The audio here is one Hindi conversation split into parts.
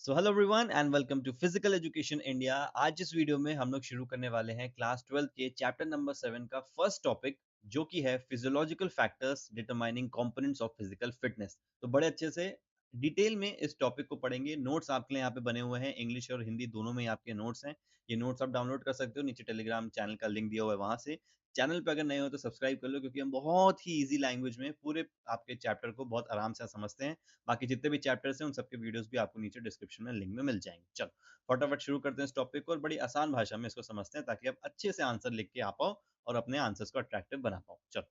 So hello everyone and welcome to physical education India. आज इस वीडियो में हम लोग शुरू करने वाले हैं क्लास 12 के चैप्टर नंबर 7 का फर्स्ट टॉपिक, जो कि है physiological factors determining components of physical fitness. तो बड़े अच्छे से डिटेल में इस टॉपिक को पढ़ेंगे। नोट्स आपके लिए यहाँ पे बने हुए हैं, इंग्लिश और हिंदी दोनों में आपके नोट्स हैं। ये नोट्स आप डाउनलोड कर सकते हो, नीचे टेलीग्राम चैनल का लिंक दिया हुआ है वहां से। चैनल पे अगर नए हो तो सब्सक्राइब कर लो, क्योंकि हम बहुत ही इजी लैंग्वेज में पूरे आपके चैप्टर को बहुत आराम से समझते हैं। बाकी जितने भी चैप्टर्स हैं उन सबके वीडियोस भी आपको नीचे डिस्क्रिप्शन में लिंक में मिल जाएंगे। चलो फटाफट शुरू करते हैं इस टॉपिक को और बड़ी आसान भाषा में इसको समझते हैं, ताकि आप अच्छे से आंसर लिख के आ पाओ और अपने आंसर्स को अट्रैक्टिव बना पाओ। चलो,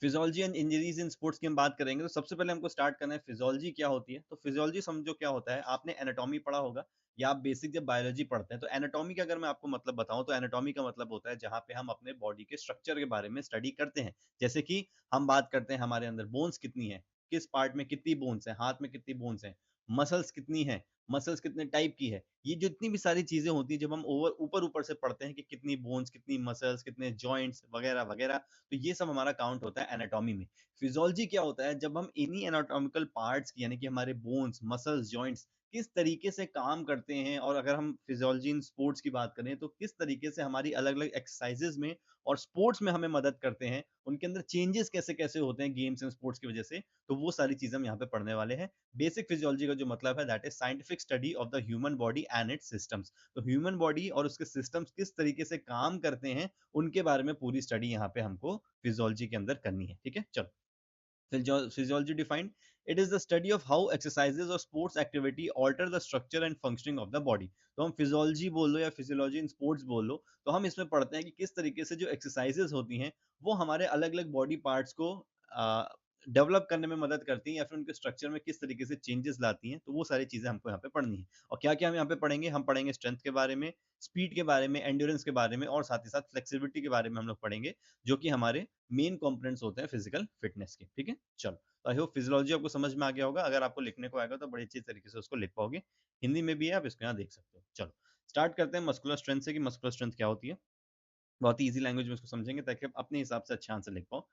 physiology and injuries in sports की हम बात करेंगे। तो सबसे पहले हमको स्टार्ट करना है फिजियोलॉजी क्या होती है। तो फिजियोलॉजी समझो क्या होता है। आपने एनाटॉमी पढ़ा होगा या आप बेसिक जब बायोलॉजी पढ़ते हैं, तो एनाटॉमी का अगर मैं आपको मतलब बताऊं तो एनाटॉमी का मतलब होता है जहां पे हम अपने बॉडी के स्ट्रक्चर के बारे में स्टडी करते हैं। जैसे कि हम बात करते हैं हमारे अंदर बोन्स कितनी है, किस पार्ट में कितनी बोन्स है, हाथ में कितनी बोन्स है, मसल्स कितनी है, मसल्स कितने टाइप की है। ये जितनी भी सारी चीजें होती है, जब हम ओवर ऊपर ऊपर से पढ़ते हैं कि कितनी बोन्स, कितनी मसल्स, कितने जॉइंट्स वगैरह वगैरह, तो ये सब हमारा काउंट होता है एनाटॉमी में। फिजियोलॉजी क्या होता है, जब हम इन्हीं एनाटॉमिकल पार्ट्स की, यानी कि हमारे बोन्स, मसल्स, जॉइंट्स किस तरीके से काम करते हैं, और अगर हम फिजियोलॉजी इन स्पोर्ट्स की बात करें तो किस तरीके से हमारी अलग अलग एक्सरसाइजेज में और स्पोर्ट्स में हमें मदद करते हैं, उनके अंदर चेंजेस कैसे कैसे होते हैं गेम्स एंड स्पोर्ट्स की वजह से, तो वो सारी चीजें हम यहाँ पे पढ़ने वाले हैं। बेसिक फिजियोलॉजी का जो मतलब है that is scientific study of the human body and it's systems. तो ह्यूमन बॉडी और उसके सिस्टम्स किस तरीके से काम करते हैं, उनके बारे में पूरी स्टडी यहाँ पे हमको फिजियोलॉजी के अंदर करनी है। ठीक है, चलो। Physiology defined, it is the study of how exercises or sports activity alter the structure and functioning of the body। तो हम फिजियोलॉजी बोल लो या फिजियोलॉजी इन स्पोर्ट्स बोल लो, तो हम इसमें पढ़ते हैं कि किस तरीके से जो एक्सरसाइजेस होती हैं वो हमारे अलग अलग बॉडी पार्ट्स को डेवलप करने में मदद करती हैं, या फिर उनके स्ट्रक्चर में किस तरीके से चेंजेस लाती हैं। तो वो सारी चीजें हमको यहाँ पे पढ़नी है। और क्या क्या हम यहाँ पे पढ़ेंगे, हम पढ़ेंगे स्ट्रेंथ के बारे में, स्पीड के बारे में, एंड्योरेंस के बारे में, और साथ ही साथ फ्लेक्सिबिलिटी के बारे में हम लोग पढ़ेंगे, जो कि हमारे मेन कंपोनेंट्स होते हैं फिजिकल फिटनेस के। ठीक है, चलो। तो आई होप फिजियोलॉजी आपको समझ में आ गया होगा। अगर आपको लिखने को आएगा तो बड़ी अच्छी तरीके से उसको लिख पाओगे। हिंदी में भी है, आप इसको यहाँ देख सकते हो। चलो स्टार्ट करते हैं मस्कुलर स्ट्रेंथ से, कि मस्कुलर स्ट्रेंथ क्या होती है। बहुत ही इजी लैंग्वेज में इसको समझेंगे, ताकि आप अपने हिसाब से अच्छा आंसर लिख पाओ।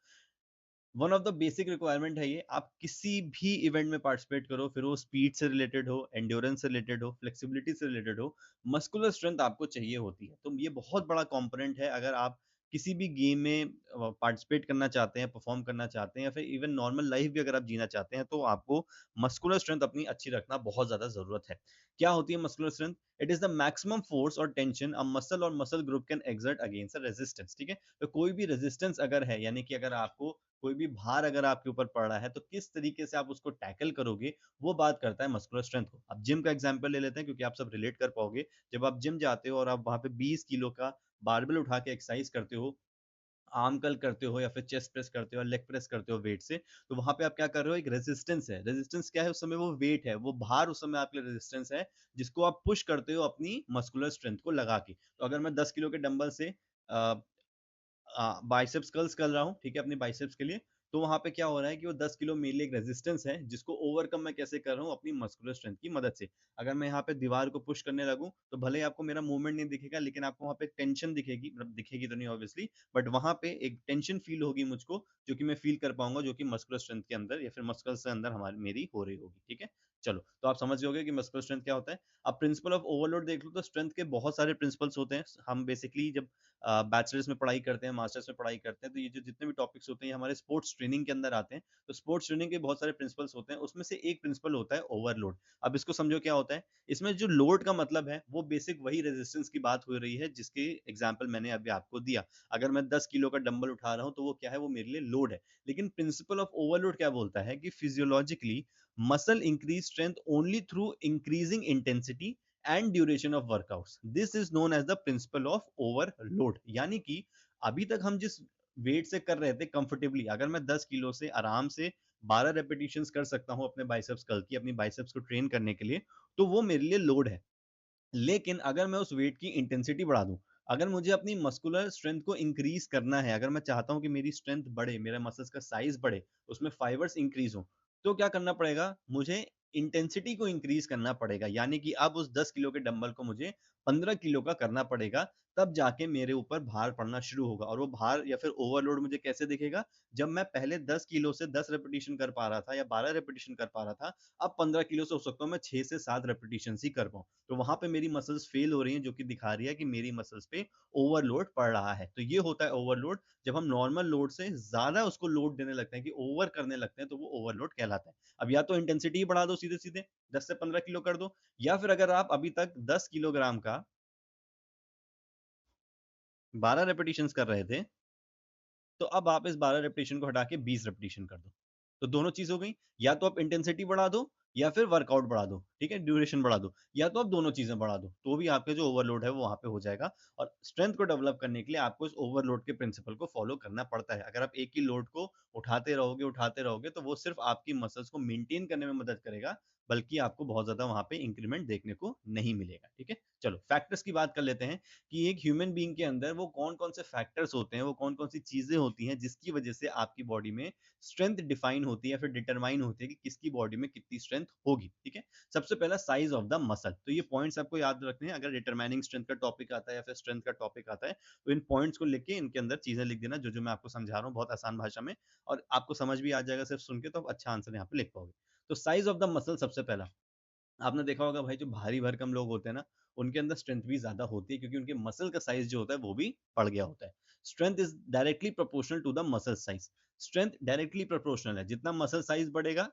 One of the basic requirement है ये, आप किसी भी इवेंट में पार्टिसिपेट करो, फिर वो स्पीड से रिलेटेड हो, एंड्योरेंस से रिलेटेड हो, फ्लेक्सिबिलिटी से रिलेटेड हो, मस्कुलर स्ट्रेंथ आपको चाहिए होती है। तो ये बहुत बड़ा कंपोनेंट है। अगर आप किसी भी गेम में पार्टिसिपेट करना चाहते हैं, परफॉर्म करना चाहते हैं, या फिर इवन नॉर्मल लाइफ भी अगर आप जीना चाहते हैं, तो आपको मस्कुलर स्ट्रेंथ अपनी अच्छी रखना बहुत ज्यादा जरूरत है। क्या होती है muscular strength? It is the maximum force और टेंशन अ मसल और muscle group can exert against a resistance. ठीक है, तो कोई भी रेजिस्टेंस अगर है, यानी कि अगर आपको कोई भी भार अगर आपके ऊपर पड़ रहा है, तो किस तरीके से आप उसको टैकल करोगे, वो बात करता है मस्कुलर स्ट्रेंथ को। अब जिम का एग्जांपल ले लेते हैं, क्योंकि आप सब रिलेट कर पाओगे। जब आप जिम जाते हो और आप वहां पे 20 किलो का बारबेल उठा के एक्सरसाइज करते हो, आर्म कर्ल करते हो, या फिर चेस्ट प्रेस करते हो, लेग प्रेस करते हो वेट से, तो वहां पे आप क्या कर रहे हो, एक रेजिस्टेंस है। रेजिस्टेंस क्या है उस समय? वो वेट है, वो भार उस समय आपके रेजिस्टेंस है, जिसको आप पुश करते हो अपनी मस्कुलर स्ट्रेंथ को लगा के। तो अगर मैं 10 किलो के डंबल से बाइसेप्स कर्ल्स कर रहा हूँ, ठीक है, अपने बाइसेप्स के लिए, तो वहां पे क्या हो रहा है कि वो 10 किलो मेरे लिए एक रेजिस्टेंस है, जिसको ओवरकम मैं कैसे कर रहा हूँ, अपनी मस्कुलर स्ट्रेंथ की मदद से। अगर मैं यहाँ पे दीवार को पुश करने लगूँ, तो भले ही आपको मेरा मूवमेंट नहीं दिखेगा, लेकिन आपको वहाँ पे टेंशन दिखेगी, मतलब दिखेगी तो नहीं ऑब्वियसली, बट वहां पे एक टेंशन फील होगी मुझको, जो कि मैं फील कर पाऊंगा, जो कि मस्कुलर स्ट्रेंथ के अंदर या फिर मस्कुलर से अंदर हमारी मेरी हो रही होगी। ठीक है, चलो, तो आप समझ गए कि मस्कुलर स्ट्रेंथ क्या होता है। अब प्रिंसिपल ऑफ ओवरलोड देख लो, तो स्ट्रेंथ के बहुत सारे प्रिंसिपल्स होते हैं। हम बेसिकली जब बैचलर्स में पढ़ाई करते हैं, मास्टर्स में पढ़ाई करते हैं, तो ये जो जितने भी टॉपिक्स होते हैं, ये हमारे स्पोर्ट्स ट्रेनिंग के अंदर आते हैं। तो स्पोर्ट्स ट्रेनिंग के बहुत सारे प्रिंसिपल्स होते हैं, उसमें से एक प्रिंसिपल होता है ओवरलोड। अब इसको समझो क्या होता है। इसमें जो लोड का मतलब है, वो बेसिक वही रेजिस्टेंस की बात हो रही है, जिसकी एग्जाम्पल मैंने अभी आपको दिया। अगर मैं 10 किलो का डंबल उठा रहा हूँ, तो वो क्या है, वो मेरे लिए लोड है। लेकिन प्रिंसिपल ऑफ ओवरलोड क्या बोलता है कि physiologically muscle increase strength only through increasing intensity and duration of workouts. This is known as the principle of overload. यानी कि अभी तक हम जिस वेट से कर रहे थे कंफर्टेबली, अगर मैं 10 किलो से आराम से 12 रेपिटेशंस कर सकता हूं अपने बाइसेप्स कर्ल की, अपनी बाइसेप्स को ट्रेन करने के लिए, तो वो मेरे लिए लोड है। लेकिन अगर मैं उस वेट की इंटेंसिटी बढ़ा दूं, अगर मुझे अपनी मस्कुलर स्ट्रेंथ को इंक्रीज करना है, अगर मैं चाहता हूं कि मेरी स्ट्रेंथ बढ़े, मेरा मसल्स का साइज बढ़े, उसमें फाइबर्स इंक्रीज हो, तो क्या करना पड़ेगा मुझे? इंटेंसिटी को इंक्रीज करना पड़ेगा। यानी कि अब उस 10 किलो के डंबल को मुझे 15 किलो का करना पड़ेगा, तब जाके मेरे ऊपर भार पड़ना शुरू होगा। और वो भार या फिर ओवरलोड मुझे कैसे दिखेगा, जब मैं पहले 10 किलो से 10 रेपिटेशन कर पा रहा था या 12 रेपिटेशन कर पा रहा था, अब 15 किलो से हो सकता हूँ मैं 6 से 7 रेपिटेशन ही कर पाऊँ। तो वहां पे मेरी मसल्स फेल हो रही हैं, जो कि दिखा रही है कि मेरी मसल्स पे ओवरलोड पड़ रहा है। तो ये होता है ओवरलोड। जब हम नॉर्मल लोड से ज्यादा उसको लोड देने लगते हैं, कि ओवर करने लगते हैं, तो वो ओवरलोड कहलाता है। अब या तो इंटेंसिटी ही बढ़ा दो सीधे सीधे, 10 से 15 किलो कर दो, या फिर अगर आप अभी तक 10 किलोग्राम का 12 रेपिटेशंस कर रहे थे, तो अब आप इस 12 रेपिटेशन को हटा के 20 रेपिटेशन कर दो। तो दोनों चीज हो गई, या तो आप इंटेंसिटी बढ़ा दो या फिर वर्कआउट बढ़ा दो, ठीक है, ड्यूरेशन बढ़ा दो, या तो आप दोनों चीजें बढ़ा दो, तो भी आपके जो ओवरलोड है वो वहां पे हो जाएगा। और स्ट्रेंथ को डेवलप करने के लिए आपको इस ओवरलोड के प्रिंसिपल को फॉलो करना पड़ता है। अगर आप एक ही लोड को उठाते रहोगे तो वो सिर्फ आपकी मसल्स को मेंटेन करने में मदद करेगा, बल्कि आपको बहुत ज्यादा वहां पे इंक्रीमेंट देखने को नहीं मिलेगा। ठीक है, चलो फैक्टर्स की बात कर लेते हैं कि एक ह्यूमन बीइंग के अंदर वो कौन कौन से फैक्टर्स होते हैं, वो कौन कौन सी चीजें होती हैं जिसकी वजह से आपकी बॉडी में स्ट्रेंथ डिफाइन होती है या फिर डिटरमाइन होती है कि किसकी बॉडी में कितनी स्ट्रेंथ होगी। ठीक है, सबसे पहला साइज ऑफ द मसल। तो ये पॉइंट्स आपको याद रखने हैं। अगर डिटरमाइनिंग स्ट्रेंथ का टॉपिक आता है या फिर स्ट्रेंथ का टॉपिक आता है, तो इन पॉइंट्स को लिख के इनके अंदर चीजें लिख देना, जो जो मैं आपको समझा रहा हूँ बहुत आसान भाषा में, और आपको समझ भी आ जाएगा सिर्फ सुन के, तो आप अच्छा आंसर यहाँ पे लिख पाओगे। तो साइज ऑफ द मसल सबसे पहला, आपने देखा होगा भाई, जो भारी भरकम लोग होते हैं ना, उनके अंदर स्ट्रेंथ भी ज्यादा होती है, क्योंकि उनके मसल का साइज जो होता है वो भी बढ़ गया होता है। Strength is directly proportional to the muscle size. Strength directly proportional है, जितना मसल साइज बढ़ेगा,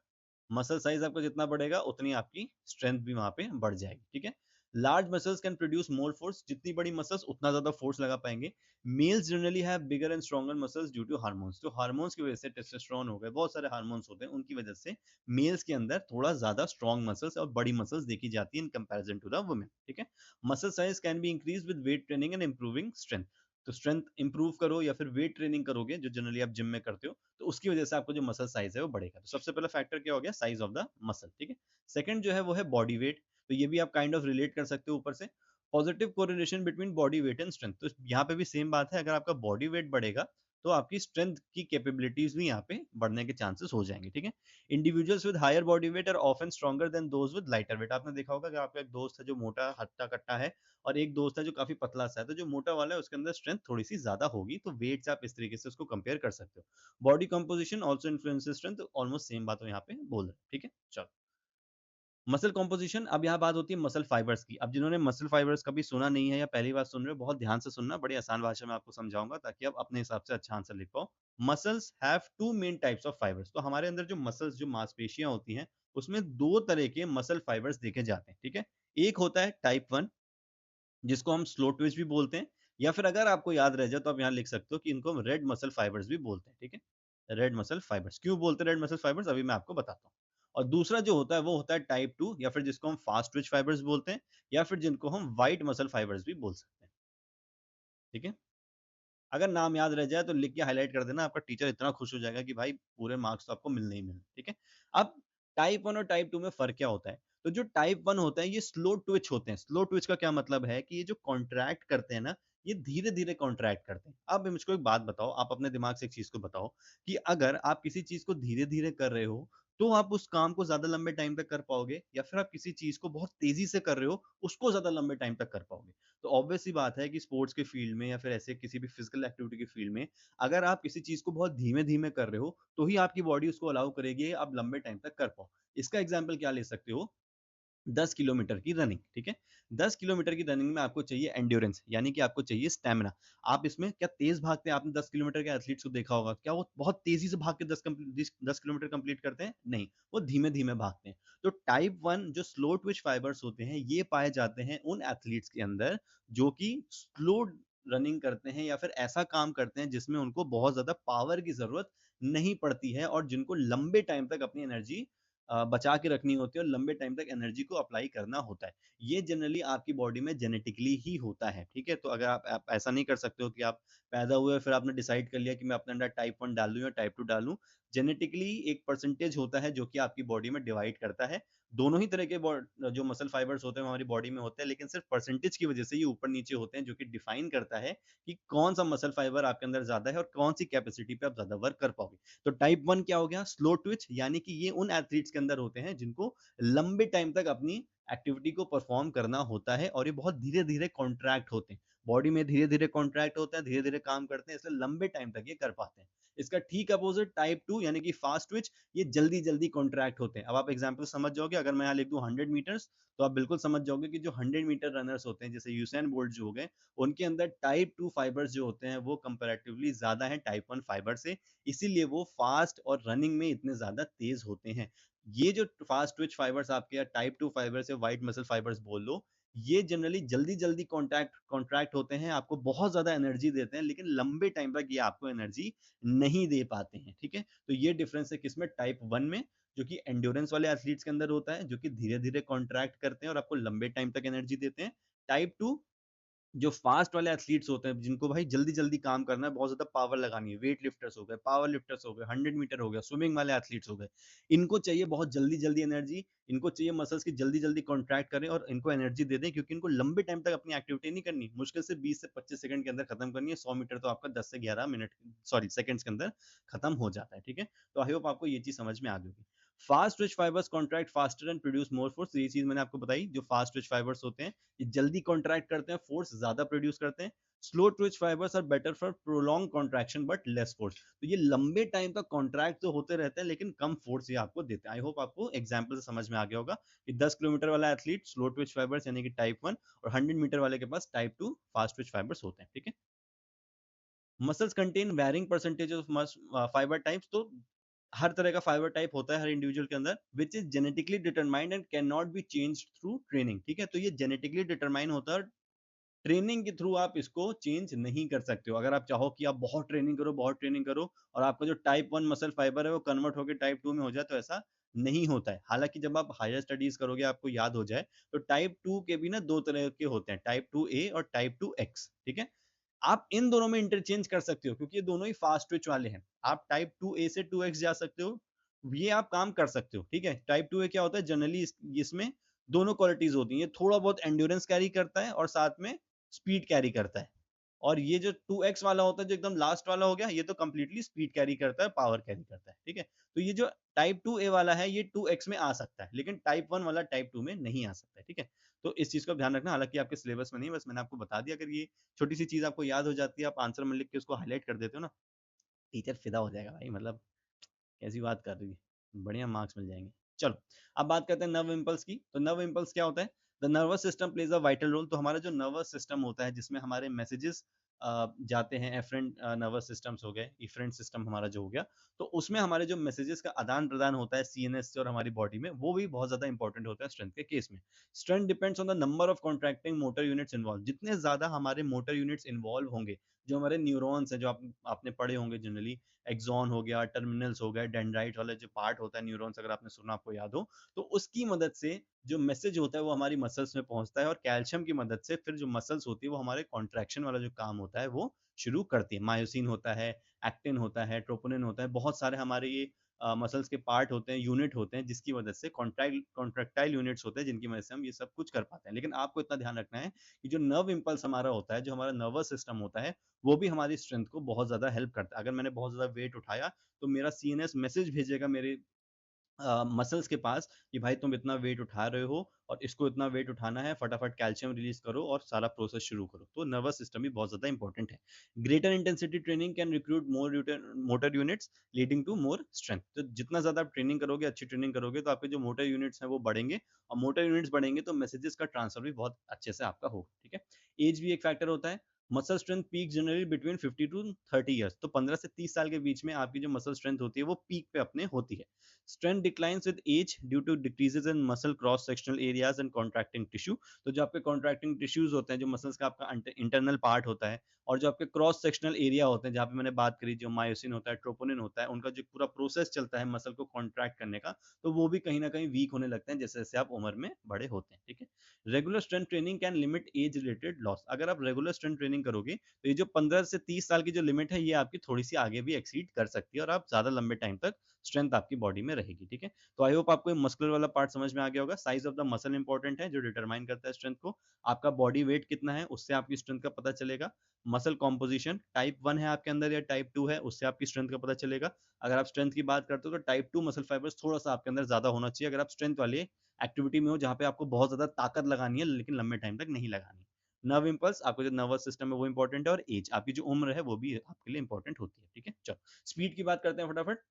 मसल साइज आपका जितना बढ़ेगा उतनी आपकी स्ट्रेंथ भी वहां पे बढ़ जाएगी। ठीक है, large muscles can produce more force. जितनी बड़ी मसल्स उतना ज्यादा फोर्स लगा पाएंगे। Males generally have bigger and stronger muscles due to hormones. तो हार्मोन्स की वजह से, टेस्टोस्टेरोन हो गए, बहुत सारे हार्मोन्स होते हैं, उनकी वजह से मेल्स के अंदर थोड़ा ज्यादा स्ट्रॉन्ग मसल्स और बड़ी मसल्स देखी जाती है in comparison to the women. ठीक है, muscle size can be increase with weight training and improving strength. तो स्ट्रेंथ इंप्रूव करो या फिर वेट ट्रेनिंग करोगे, जो जनरली आप जिम में करते हो, तो उसकी वजह से आपको जो मसल साइज है वो बढ़ेगा। तो सबसे पहला फैक्टर क्या हो गया, साइज ऑफ द मसल। ठीक है, सेकंड जो है वो है बॉडी वेट। तो ये भी आप काइंड ऑफ रिलेट कर सकते हो ऊपर से, positive correlation between body weight and strength. तो यहाँ पे भी सेम बात है, अगर आपका बॉडी वेट बढ़ेगा तो आपकी स्ट्रेंथ की कैपेबिलिटीज भी यहाँ पे बढ़ने के चांसेस हो जाएंगे। ठीक है, individuals with higher body weight are often stronger than those with lighter weight. आपने देखा होगा कि आपका एक दोस्त है जो मोटा हट्टा कट्टा है, और एक दोस्त है जो काफी पतला सा है, तो जो मोटा वाला है उसके अंदर स्ट्रेंथ थोड़ी सी ज्यादा होगी। तो वेट से आप इस तरीके से उसको कंपेयर कर सकते हो। Body composition also influences strength, almost same बात यहाँ पे बोल रहे हैं। ठीक है, चलो मसल कॉम्पोजिशन। अब यहाँ बात होती है मसल फाइबर्स की। अब जिन्होंने मसल फाइबर्स कभी सुना नहीं है या पहली बार सुन रहे हो, बहुत ध्यान से सुनना, बड़ी आसान भाषा में आपको समझाऊंगा ताकि आप अपने हिसाब से अच्छा आंसर लिख पाओ। Muscles have two main types of fibres. तो हमारे अंदर जो मसल्स, जो मांसपेशियां होती हैं, उसमें दो तरह के मसल फाइबर्स देखे जाते हैं। ठीक है, एक होता है टाइप 1, जिसको हम स्लो ट्विच भी बोलते हैं, या फिर अगर आपको याद रह जाए तो आप यहाँ लिख सकते हो कि इनको हम रेड मसल फाइबर्स भी बोलते हैं। ठीक है, रेड मसल फाइबर्स क्यों बोलते हैं रेड मसल फाइबर्स, अभी मैं आपको बताता हूँ। और दूसरा जो होता है वो होता है टाइप 2, या फिर जिसको हम फास्ट ट्विच फाइबर्स बोलते हैं, या फिर जिनको हम व्हाइट मसल फाइबर्स भी बोल सकते हैं। ठीक है, अगर नाम याद रह जाए तो लिख के हाईलाइट कर देना, आपका टीचर इतना खुश हो जाएगा कि भाई पूरे मार्क्स तो आपको मिलने ही मिलने। ठीक है, अब टाइप 1 और टाइप 2 में फर्क क्या होता है। तो जो टाइप 1 होता है ये स्लो ट्विच होते हैं। स्लो ट्विच का क्या मतलब है कि ये जो कॉन्ट्रैक्ट करते हैं ना, ये धीरे धीरे कॉन्ट्रैक्ट करते हैं। अब मुझको एक बात बताओ, आप अपने दिमाग से एक चीज को बताओ, कि अगर आप किसी चीज को धीरे धीरे कर रहे हो, तो आप उस काम को ज्यादा लंबे टाइम तक कर पाओगे, या फिर आप किसी चीज को बहुत तेजी से कर रहे हो, उसको ज्यादा लंबे टाइम तक कर पाओगे। तो ऑब्वियस सी बात है कि स्पोर्ट्स के फील्ड में या फिर ऐसे किसी भी फिजिकल एक्टिविटी के फील्ड में, अगर आप किसी चीज को बहुत धीमे धीमे कर रहे हो, तो ही आपकी बॉडी उसको अलाउ करेगी आप लंबे टाइम तक कर पाओ। इसका एग्जाम्पल क्या ले सकते हो, 10 किलोमीटर की रनिंग। ठीक है, 10 किलोमीटर की रनिंग में आपको चाहिए एंड्योरेंस, यानी कि आपको चाहिए स्टेमिना। आप इसमें क्या तेज भागते हैं, आपने 10 किलोमीटर के एथलीट्स को देखा होगा, क्या वो बहुत तेजी से भाग के 10 किलोमीटर कंप्लीट करते हैं, नहीं, वो धीमे धीमे भागते हैं। तो टाइप 1 जो स्लो ट्विच फाइबर्स होते हैं, ये पाए जाते हैं उन एथलीट्स के अंदर जो कि स्लो रनिंग करते हैं, या फिर ऐसा काम करते हैं जिसमें उनको बहुत ज्यादा पावर की जरूरत नहीं पड़ती है, और जिनको लंबे टाइम तक अपनी एनर्जी बचा के रखनी होती है और लंबे टाइम तक एनर्जी को अप्लाई करना होता है। ये जनरली आपकी बॉडी में जेनेटिकली ही होता है। ठीक है, तो अगर आप ऐसा नहीं कर सकते हो कि आप पैदा हुए फिर आपने डिसाइड कर लिया कि मैं अपने अंदर टाइप 1 डाल दूं या टाइप 2 डालूं। जेनेटिकली एक परसेंटेज होता है जो कि आपकी बॉडी में डिवाइड करता है। दोनों ही तरह के जो मसल फाइबर्स होते हैं हमारी बॉडी में होते हैं, लेकिन सिर्फ परसेंटेज की वजह से ये ऊपर नीचे होते हैं, जो कि डिफाइन करता है कि कौन सा मसल फाइबर आपके अंदर ज्यादा है और कौन सी कैपेसिटी पे आप ज्यादा वर्क कर पाओगे। तो टाइप 1 क्या हो गया, स्लो ट्विच, यानी कि ये उन एथलीट्स के अंदर होते हैं जिनको लंबे टाइम तक अपनी एक्टिविटी को परफॉर्म करना होता है, और ये बहुत धीरे धीरे कॉन्ट्रैक्ट होते हैं। बॉडी में धीरे धीरे कॉन्ट्रैक्ट होते हैं, धीरे धीरे काम करते हैं, इसलिए लंबे टाइम तक ये कर पाते हैं। इसका ठीक अपोजिट टाइप 2 यानी कि फास्ट ट्विच, ये जल्दी जल्दी कॉन्ट्रैक्ट होते हैं। अब आप एग्जांपल समझ जाओगे, अगर मैं यहाँ लिख दूं 100 मीटर्स, तो आप बिल्कुल समझ जाओगे कि जो 100 मीटर रनर्स होते हैं जैसे यूसेन बोल्ट जो हो गए, उनके अंदर टाइप 2 फाइबर्स जो होते हैं वो कंपैरेटिवली ज्यादा है टाइप 1 फाइबर से, इसीलिए वो फास्ट और रनिंग में इतने ज्यादा तेज होते हैं। ये जो फास्ट ट्विच फाइबर्स आपके टाइप 2 फाइबर्स या वाइट मसल फाइबर्स बोल लो, ये जनरली जल्दी जल्दी कॉन्ट्रैक्ट होते हैं, आपको बहुत ज्यादा एनर्जी देते हैं, लेकिन लंबे टाइम तक ये आपको एनर्जी नहीं दे पाते हैं। ठीक है, तो ये डिफरेंस है किसमें, टाइप 1 में, जो कि एंड्योरेंस वाले एथलीट्स के अंदर होता है, जो कि धीरे धीरे कॉन्ट्रैक्ट करते हैं और आपको लंबे टाइम तक एनर्जी देते हैं। टाइप 2 जो फास्ट वाले एथलीट्स होते हैं, जिनको भाई जल्दी जल्दी काम करना है, बहुत ज्यादा पावर लगानी है, वेट लिफ्टर्स हो गए, पावर लिफ्टर्स हो गए, 100 मीटर हो गया, स्विमिंग वाले एथलीट्स हो गए, इनको चाहिए बहुत जल्दी जल्दी एनर्जी, इनको चाहिए मसल्स की जल्दी जल्दी कॉन्ट्रैक्ट करें और इनको एनर्जी दे दें, क्योंकि इनको लंबे टाइम तक अपनी एक्टिविटी नहीं करनी, मुश्किल से 20 से 25 सेकंड के अंदर खत्म करनी है। 100 मीटर तो आपका 10 से 11 मिनट, सॉरी, सेकंड्स के अंदर खत्म हो जाता है। ठीक है, तो आई होप आपको ये चीज समझ में आ गई होगी। Fast Twitch fibres contract faster and produce more force, ये चीज मैंने आपको बताई। जो फास्ट ट्विच फाइबर्स होते हैं ये जल्दी कॉन्ट्रैक्ट करते हैं, फोर्स ज्यादा प्रोड्यूस करते हैं। Slow twitch fibres are better for prolong contraction but less force, तो ये लंबे टाइम तक कॉन्ट्रैक्ट तो होते रहते हैं लेकिन कम फोर्स ये आपको देते हैं। आई होप आपको एग्जांपल से समझ में आ गया होगा कि 10 किलोमीटर वाला एथलीट स्लो ट्विच फाइबर्स यानी कि टाइप 1, और 100 मीटर वाले के पास टाइप 2 फास्ट ट्विच फाइबर्स होते हैं। ठीक है, muscles contain varying percentage of fibre types, तो हर तरह का फाइबर टाइप होता है हर इंडिविजुअल के अंदर, which is genetically determined and can not be change through training. ठीक है, तो ये जेनेटिकली डिटरमाइन होता है, ट्रेनिंग के थ्रू आप इसको चेंज नहीं कर सकते हो। अगर आप चाहो कि आप बहुत ट्रेनिंग करो, बहुत ट्रेनिंग करो, और आपका जो टाइप 1 मसल फाइबर है वो कन्वर्ट होकर टाइप 2 में हो जाए, तो ऐसा नहीं होता है। हालांकि जब आप हायर स्टडीज करोगे आपको याद हो जाए, तो टाइप 2 के भी ना दो तरह के होते हैं, टाइप 2 ए और टाइप 2 एक्स। ठीक है, आप इन दोनों में इंटरचेंज कर सकते हो, क्योंकि ये दोनों ही फास्ट ट्विच वाले हैं। आप टाइप 2 ए से 2 एक्स जा सकते हो, ये आप काम कर सकते हो। ठीक है, टाइप 2 ए क्या होता है, जनरली इसमें दोनों क्वालिटीज होती हैं, ये थोड़ा बहुत एंड्योरेंस कैरी करता है और साथ में स्पीड कैरी करता है। और ये जो 2x वाला होता है जो एकदम लास्ट वाला हो गया, ये तो कंप्लीटली स्पीड कैरी करता है, पावर कैरी करता है। ठीक है, तो ये जो टाइप 2 ए वाला है ये 2x में आ सकता है, लेकिन टाइप 1 वाला टाइप 2 में नहीं आ सकता है। ठीक है, तो इस चीज का ध्यान रखना, हालांकि आपके सिलेबस में नहीं, बस मैंने आपको बता दिया। अगर ये छोटी सी चीज आपको याद हो जाती है, आप आंसर में लिख के उसको हाईलाइट कर देते हो ना, टीचर फिदा हो जाएगा भाई, मतलब कैसी बात कर रही है, बढ़िया मार्क्स मिल जाएंगे। चलो, अब बात करते हैं नर्व इम्पल्स की। तो नर्व इम्पल्स क्या होता है, the nervous system plays a vital role. तो हमारा जो नर्वस सिस्टम होता है जिसमें हमारे मैसेजेस जाते हैं, एफरेंट नर्वस सिस्टम्स हो गए, इफरेंट सिस्टम हमारा जो हो गया, तो उसमें हमारे जो मैसेजेस का आदान प्रदान होता है सीएनएस से और हमारी बॉडी में, वो भी बहुत ज्यादा इंपॉर्टेंट होता है स्ट्रेंथ के केस में। Strength depends on the number of contracting motor units involve, जितने ज्यादा हमारे मोटर यूनिट्स इन्वॉल्व होंगे, जो हमारे न्यूरॉन्स हैं, जो आपने पढ़े होंगे जनरली, एक्सॉन हो गया, टर्मिनल्स हो गए, डेंड्राइट वाला जो पार्ट होता है न्यूरॉन्स, अगर आपने सुना, आपको याद हो, तो उसकी मदद से जो मैसेज होता है वो हमारी मसल्स में पहुंचता है, और कैल्शियम की मदद से फिर जो मसल्स होती है वो हमारे कॉन्ट्रैक्शन वाला जो काम होता है वो शुरू करती है। मायोसिन होता है, एक्टिन होता है, ट्रोपोनिन होता है, बहुत सारे हमारे ये मसल्स के पार्ट होते हैं, यूनिट होते हैं, जिसकी वजह से कॉन्ट्रैक्टाइल यूनिट्स होते हैं, जिनकी वजह से हम ये सब कुछ कर पाते हैं। लेकिन आपको इतना ध्यान रखना है कि जो नर्व इम्पल्स हमारा होता है, जो हमारा नर्वस सिस्टम होता है, वो भी हमारी स्ट्रेंथ को बहुत ज्यादा हेल्प करता है। अगर मैंने बहुत ज्यादा वेट उठाया, तो मेरा सीएनएस मैसेज भेजेगा मेरे मसल्स के पास कि भाई तुम इतना वेट उठा रहे हो और इसको इतना वेट उठाना है, फटाफट कैल्शियम रिलीज करो और सारा प्रोसेस शुरू करो। तो नर्वस सिस्टम भी बहुत ज्यादा इंपॉर्टेंट है। Greater intensity training can recruit more motor units leading to more strength. तो जितना ज्यादा आप ट्रेनिंग करोगे, अच्छी ट्रेनिंग करोगे, तो आपके जो मोटर यूनिट्स हैं वो बढ़ेंगे, और मोटर यूनिट्स बढ़ेंगे तो मैसेजेस का ट्रांसफर भी बहुत अच्छे से आपका होगा। ठीक है, एज भी एक फैक्टर होता है। Muscle strength peak generally between 50 to 30 years, तो 15 से 30 साल के बीच में आपकी जो मसल स्ट्रेंथ होती है वो पीक पे अपने होती है। Strength declines with age due to decreases in muscle cross sectional areas and contracting tissue. तो जो आपके कॉन्ट्रैक्टिंग टिश्यूज होते हैं, जो मसल्स का आपका इंटरनल पार्ट होता है, और जो आपके क्रॉस सेक्शनल एरिया होते हैं, जहाँ पे मैंने बात करी, जो मायोसिन होता है, ट्रोपोनिन होता है, उनका जो पूरा प्रोसेस चलता है मसल को कॉन्ट्रैक्ट करने का, तो वो भी कहीं ना कहीं वीक होने लगते हैं जैसे जैसे आप उम्र में बड़े होते हैं। ठीक है, regular strength training can limit age related loss. अगर आप रेगुलर स्ट्रेंथ ट्रेनिंग करोगे, तो ये जो 15 से 30 साल की जो लिमिट है, ये आपकी थोड़ी सी आगे भी एक्सीड कर सकती है, और आप ज्यादा लंबे टाइम तक स्ट्रेंथ आपकी बॉडी में रहेगी। ठीक है, तो आई होप आपको मस्कुलर वाला पार्ट समझ में आ गया होगा। Size of the muscle important है, जो डिटरमाइन करता है स्ट्रेंथ को। आपका बॉडी वेट कितना है, उससे आपकी स्ट्रेंथ का पता चलेगा। मसल कॉम्पोजिशन, टाइप 1 है आपके अंदर या टाइप 2 है, उससे आपकी स्ट्रेंथ का पता चलेगा। अगर आप स्ट्रेंथ की बात करते हो, तो टाइप 2 मसल फाइबर्स थोड़ा सा आपके अंदर ज्यादा होना चाहिए, अगर आप स्ट्रेंथ वाले एक्टिविटी में हो जहाँ पे आपको बहुत ज्यादा ताकत लगानी है लेकिन लंबे टाइम तक नहीं लगानी। नर्व इम्पल्स, आपका जो नर्वस सिस्टम है वो इंपॉर्टेंट है, और एज, आपकी जो उम्र है वो भी आपके लिए इंपॉर्टेंट होती है, ठीक है। चलो स्पीड की बात करते हैं फटाफट।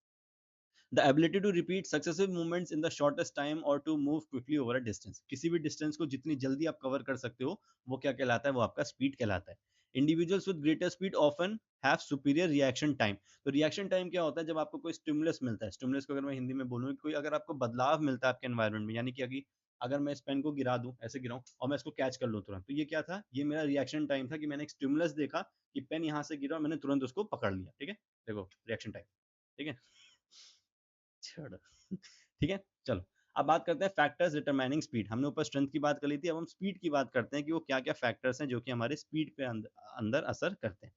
The ability to repeat successive movements in the shortest time और to move quickly over a distance, किसी भी डिस्टेंस को जितनी जल्दी आप कवर कर सकते हो वो क्या कहलाता है, वो आपका स्पीड कहलाता है। Individuals with greater speed often have superior reaction time. तो रिएक्शन टाइम क्या होता है, जब आपको कोई स्टिमुलस मिलता है, स्टिमुलस को अगर मैं हिंदी में बोलूँ, कोई अगर आपको बदलाव मिलता है आपके एनवायरनमेंट में, यानी कि अगर मैं इस पेन को गिरा दूं, ऐसे गिराऊं और मैं इसको कैच कर लूं तुरंत, तो ये क्या था, ये मेरा रिएक्शन टाइम था कि मैंने एक स्टिमुलस देखा कि पेन यहाँ से गिरा और मैंने तुरंत उसको पकड़ लिया, ठीक है। देखो रिएक्शन टाइम, ठीक है। छोड़ो। ठीक है, चलो अब बात करते हैं फैक्टर्स डिटरमाइनिंग स्पीड। हमने ऊपर स्ट्रेंथ की बात कर ली थी, अब हम स्पीड की बात करते हैं कि वो क्या क्या फैक्टर्स हैं जो कि हमारे स्पीड पे अंदर असर करते हैं।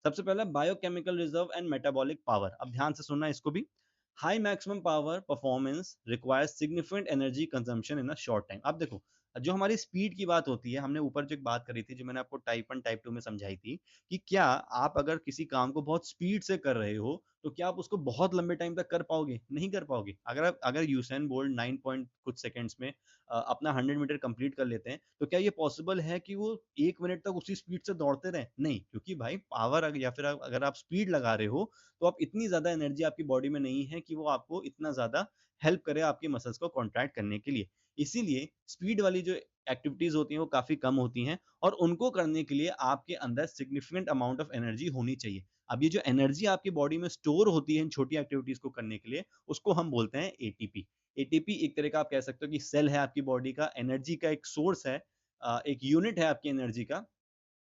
सबसे पहला biochemical reserve and metabolic power. अब ध्यान से सुनना इसको भी। High maximum power performance requires significant energy consumption in a short time. अब देखो, जो हमारी स्पीड की बात होती है, हमने ऊपर जो एक बात करी थी, जो मैंने आपको टाइप 1 टाइप 2 में समझाई थी, कि क्या आप अगर किसी काम को बहुत स्पीड से कर रहे हो तो क्या आप उसको बहुत लंबे टाइम तक कर पाओगे? नहीं कर पाओगे। अगर यूसेन बोल्ट 9 पॉइंट कुछ सेकंड्स में अपना 100 मीटर कंप्लीट कर लेते हैं, तो क्या ये पॉसिबल है कि वो 1 मिनट तक उसी स्पीड से दौड़ते रहें? नहीं, क्योंकि भाई पावर या फिर अगर आप स्पीड लगा रहे हो, तो आप इतनी ज़्यादा एनर्जी आपकी बॉडी में नहीं है कि वो आपको इतना ज़्यादा हेल्प करे आपकी मसल्स को कॉन्ट्रैक्ट करने के लिए। इसीलिए स्पीड वाली जो एक्टिविटीज़ होती हैं वो काफ़ी कम होती हैं, और उनको करने के लिए आपके अंदर सिग्निफिकेंट अमाउंट ऑफ एनर्जी होनी चाहिए। अब ये जो एनर्जी आपकी बॉडी में स्टोर होती है इन छोटी एक्टिविटीज़ को करने के लिए, उसको हम बोलते हैं एटीपी। एटीपी एक तरह का आप कह सकते हो कि सेल है आपकी बॉडी का, एनर्जी का एक सोर्स है, एक यूनिट है आपकी एनर्जी का,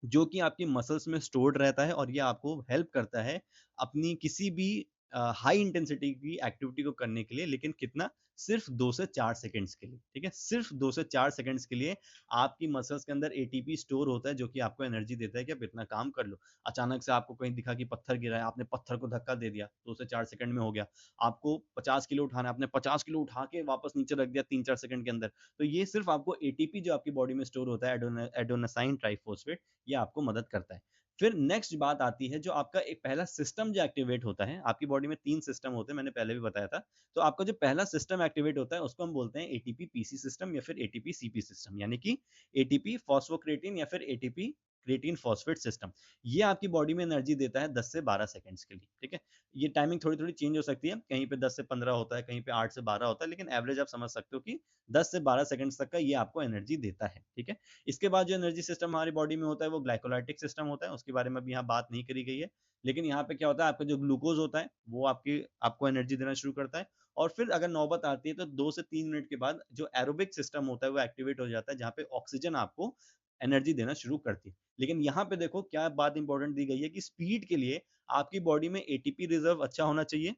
जो कि आपकी मसल्स में स्टोर्ड रहता है, और ये आपको हेल्प करता है अपनी किसी भी हाई इंटेंसिटी की एक्टिविटी को करने के लिए, लेकिन कितना, सिर्फ 2 से 4 सेकंड्स के लिए, ठीक है। सिर्फ 2 से 4 सेकंड्स के लिए आपकी मसल्स के अंदर एटीपी स्टोर होता है, जो कि आपको एनर्जी देता है कि आप इतना काम कर लो। अचानक से आपको कहीं दिखा कि पत्थर गिरा है, आपने पत्थर को धक्का दे दिया, 2 से 4 सेकंड में हो गया। आपको 50 किलो उठाना है, आपने 50 किलो उठा के वापस नीचे रख दिया 3-4 सेकंड के अंदर। तो ये सिर्फ आपको एटीपी जो आपकी बॉडी में स्टोर होता है, एडोनासाइन ट्राइफॉस्फेट, ये आपको मदद करता है। फिर नेक्स्ट बात आती है, जो आपका एक पहला सिस्टम जो एक्टिवेट होता है, आपकी बॉडी में 3 सिस्टम होते हैं, मैंने पहले भी बताया था। तो आपका जो पहला सिस्टम एक्टिवेट होता है उसको हम बोलते हैं एटीपी पीसी सिस्टम या फिर एटीपी सीपी सिस्टम, यानी कि एटीपी फॉस्फोक्रेटिन या फिर एटीपी क्रेटिन फॉस्फेट सिस्टम। ये आपकी बॉडी में एनर्जी देता है 10 से 12 सेकंड्स के लिए, ठीक है। ये टाइमिंग थोड़ी-थोड़ी चेंज हो सकती है, कहीं पे 10 से 15 होता है, कहीं पे 8 से 12 होता है, लेकिन एवरेज आप समझ सकते हो कि 10 से 12 सेकंड्स तक का ये आपको एनर्जी देता है, ठीक है। इसके बाद जो एनर्जी सिस्टम हमारी बॉडी में होता है वो ग्लाइकोलाइटिक सिस्टम होता है, उसके बारे में अभी यहाँ बात नहीं करी गई है। लेकिन यहाँ पे क्या होता है, आपका जो ग्लूकोज होता है वो आपको एनर्जी देना शुरू करता है। और फिर अगर नौबत आती है तो 2 से 3 मिनट के बाद जो एरोबिक सिस्टम होता है वो एक्टिवेट हो जाता है, जहाँ पे ऑक्सीजन आपको एनर्जी देना शुरू करती है। लेकिन यहाँ पे देखो क्या बात इंपॉर्टेंट दी गई है कि स्पीड के लिए आपकी बॉडी में एटीपी रिजर्व अच्छा होना चाहिए,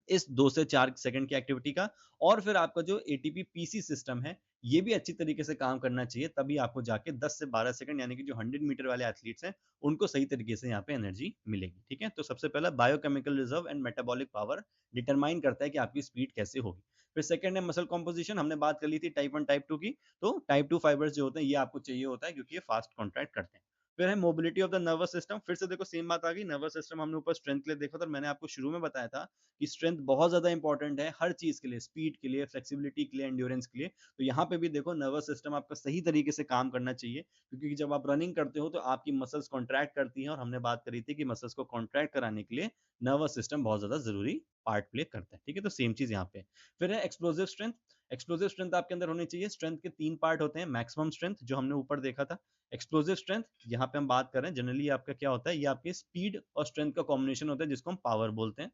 इस 2 से 4 सेकंड की एक्टिविटी का। और फिर आपका जो एटीपी पीसी सिस्टम है, ये भी अच्छी तरीके से काम करना चाहिए, तभी आपको जाके 10 से 12 सेकंड, यानी कि जो 100 मीटर वाले एथलीट्स हैं, उनको सही तरीके से यहाँ पे एनर्जी मिलेगी, ठीक है। तो सबसे पहला biochemical reserve and metabolic power determine करता है कि आपकी स्पीड कैसे होगी। फिर सेकंड है मसल कॉम्पोजिशन, हमने बात कर ली थी टाइप 1 टाइप 2 की। तो टाइप 2 फाइबर्स जो होते हैं ये आपको चाहिए होता है, क्योंकि ये फास्ट कॉन्ट्रैक्ट करते हैं। फिर है mobility of the nervous system. फिर से देखो सेम बात आ गई, नर्वस सिस्टम हमने ऊपर स्ट्रेंथ के लिए देखा था, मैंने आपको शुरू में बताया था कि स्ट्रेंथ बहुत ज़्यादा इंपॉर्टेंट है हर चीज़ के लिए, स्पीड के लिए, फ्लेक्सिबिलिटी के लिए, एंड्योरेंस के लिए। तो यहाँ पे भी देखो नर्वस सिस्टम आपका सही तरीके से काम करना चाहिए, क्योंकि जब आप रनिंग करते हो तो आपकी मसल्स कॉन्ट्रैक्ट करती हैं, और हमने बात करी थी कि मसल्स को कॉन्ट्रैक्ट कराने के लिए नर्वस सिस्टम बहुत ज़्यादा ज़रूरी पार्ट प्ले करता है, ठीक है। तो सेम चीज़ यहाँ पे। फिर है एक्सप्लोसिव स्ट्रेंथ। एक्सप्लोसिव स्ट्रेंथ आपके अंदर होनी चाहिए। स्ट्रेंथ के 3 पार्ट होते हैं, मैक्सिमम स्ट्रेंथ जो हमने ऊपर देखा था, एक्सप्लोसिव स्ट्रेंथ यहाँ पे हम बात कर रहे हैं, जनरली आपका क्या होता है, ये आपके स्पीड और स्ट्रेंथ का कॉम्बिनेशन होता है, जिसको हम पावर बोलते हैं।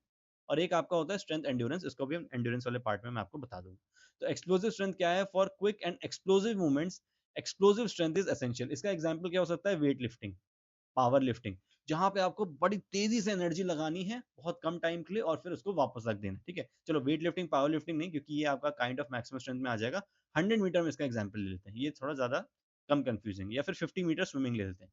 और एक आपका होता है स्ट्रेंथ एंड्योरेंस, इसको भी हम एंड्योरेंस वाले पार्ट में मैं आपको बता दूंगा। तो एक्सप्लोसिव स्ट्रेंथ क्या है, for quick and explosive movements explosive strength is essential. इसका एग्जांपल क्या हो सकता है, वेट लिफ्टिंग, पावर लिफ्टिंग, जहां पे आपको बड़ी तेजी से एनर्जी लगानी है बहुत कम टाइम के लिए, और फिर उसको वापस रख देना, ठीक है। चलो वेट लिफ्टिंग पावर लिफ्टिंग नहीं, क्योंकि ये आपका काइंड ऑफ मैक्सिमम स्ट्रेंथ में आ जाएगा। 100 मीटर में इसका एग्जाम्पल ले लेते हैं, ये थोड़ा ज्यादा कम कंफ्यूजिंग, या फिर 50 मीटर स्विमिंग ले लेते हैं।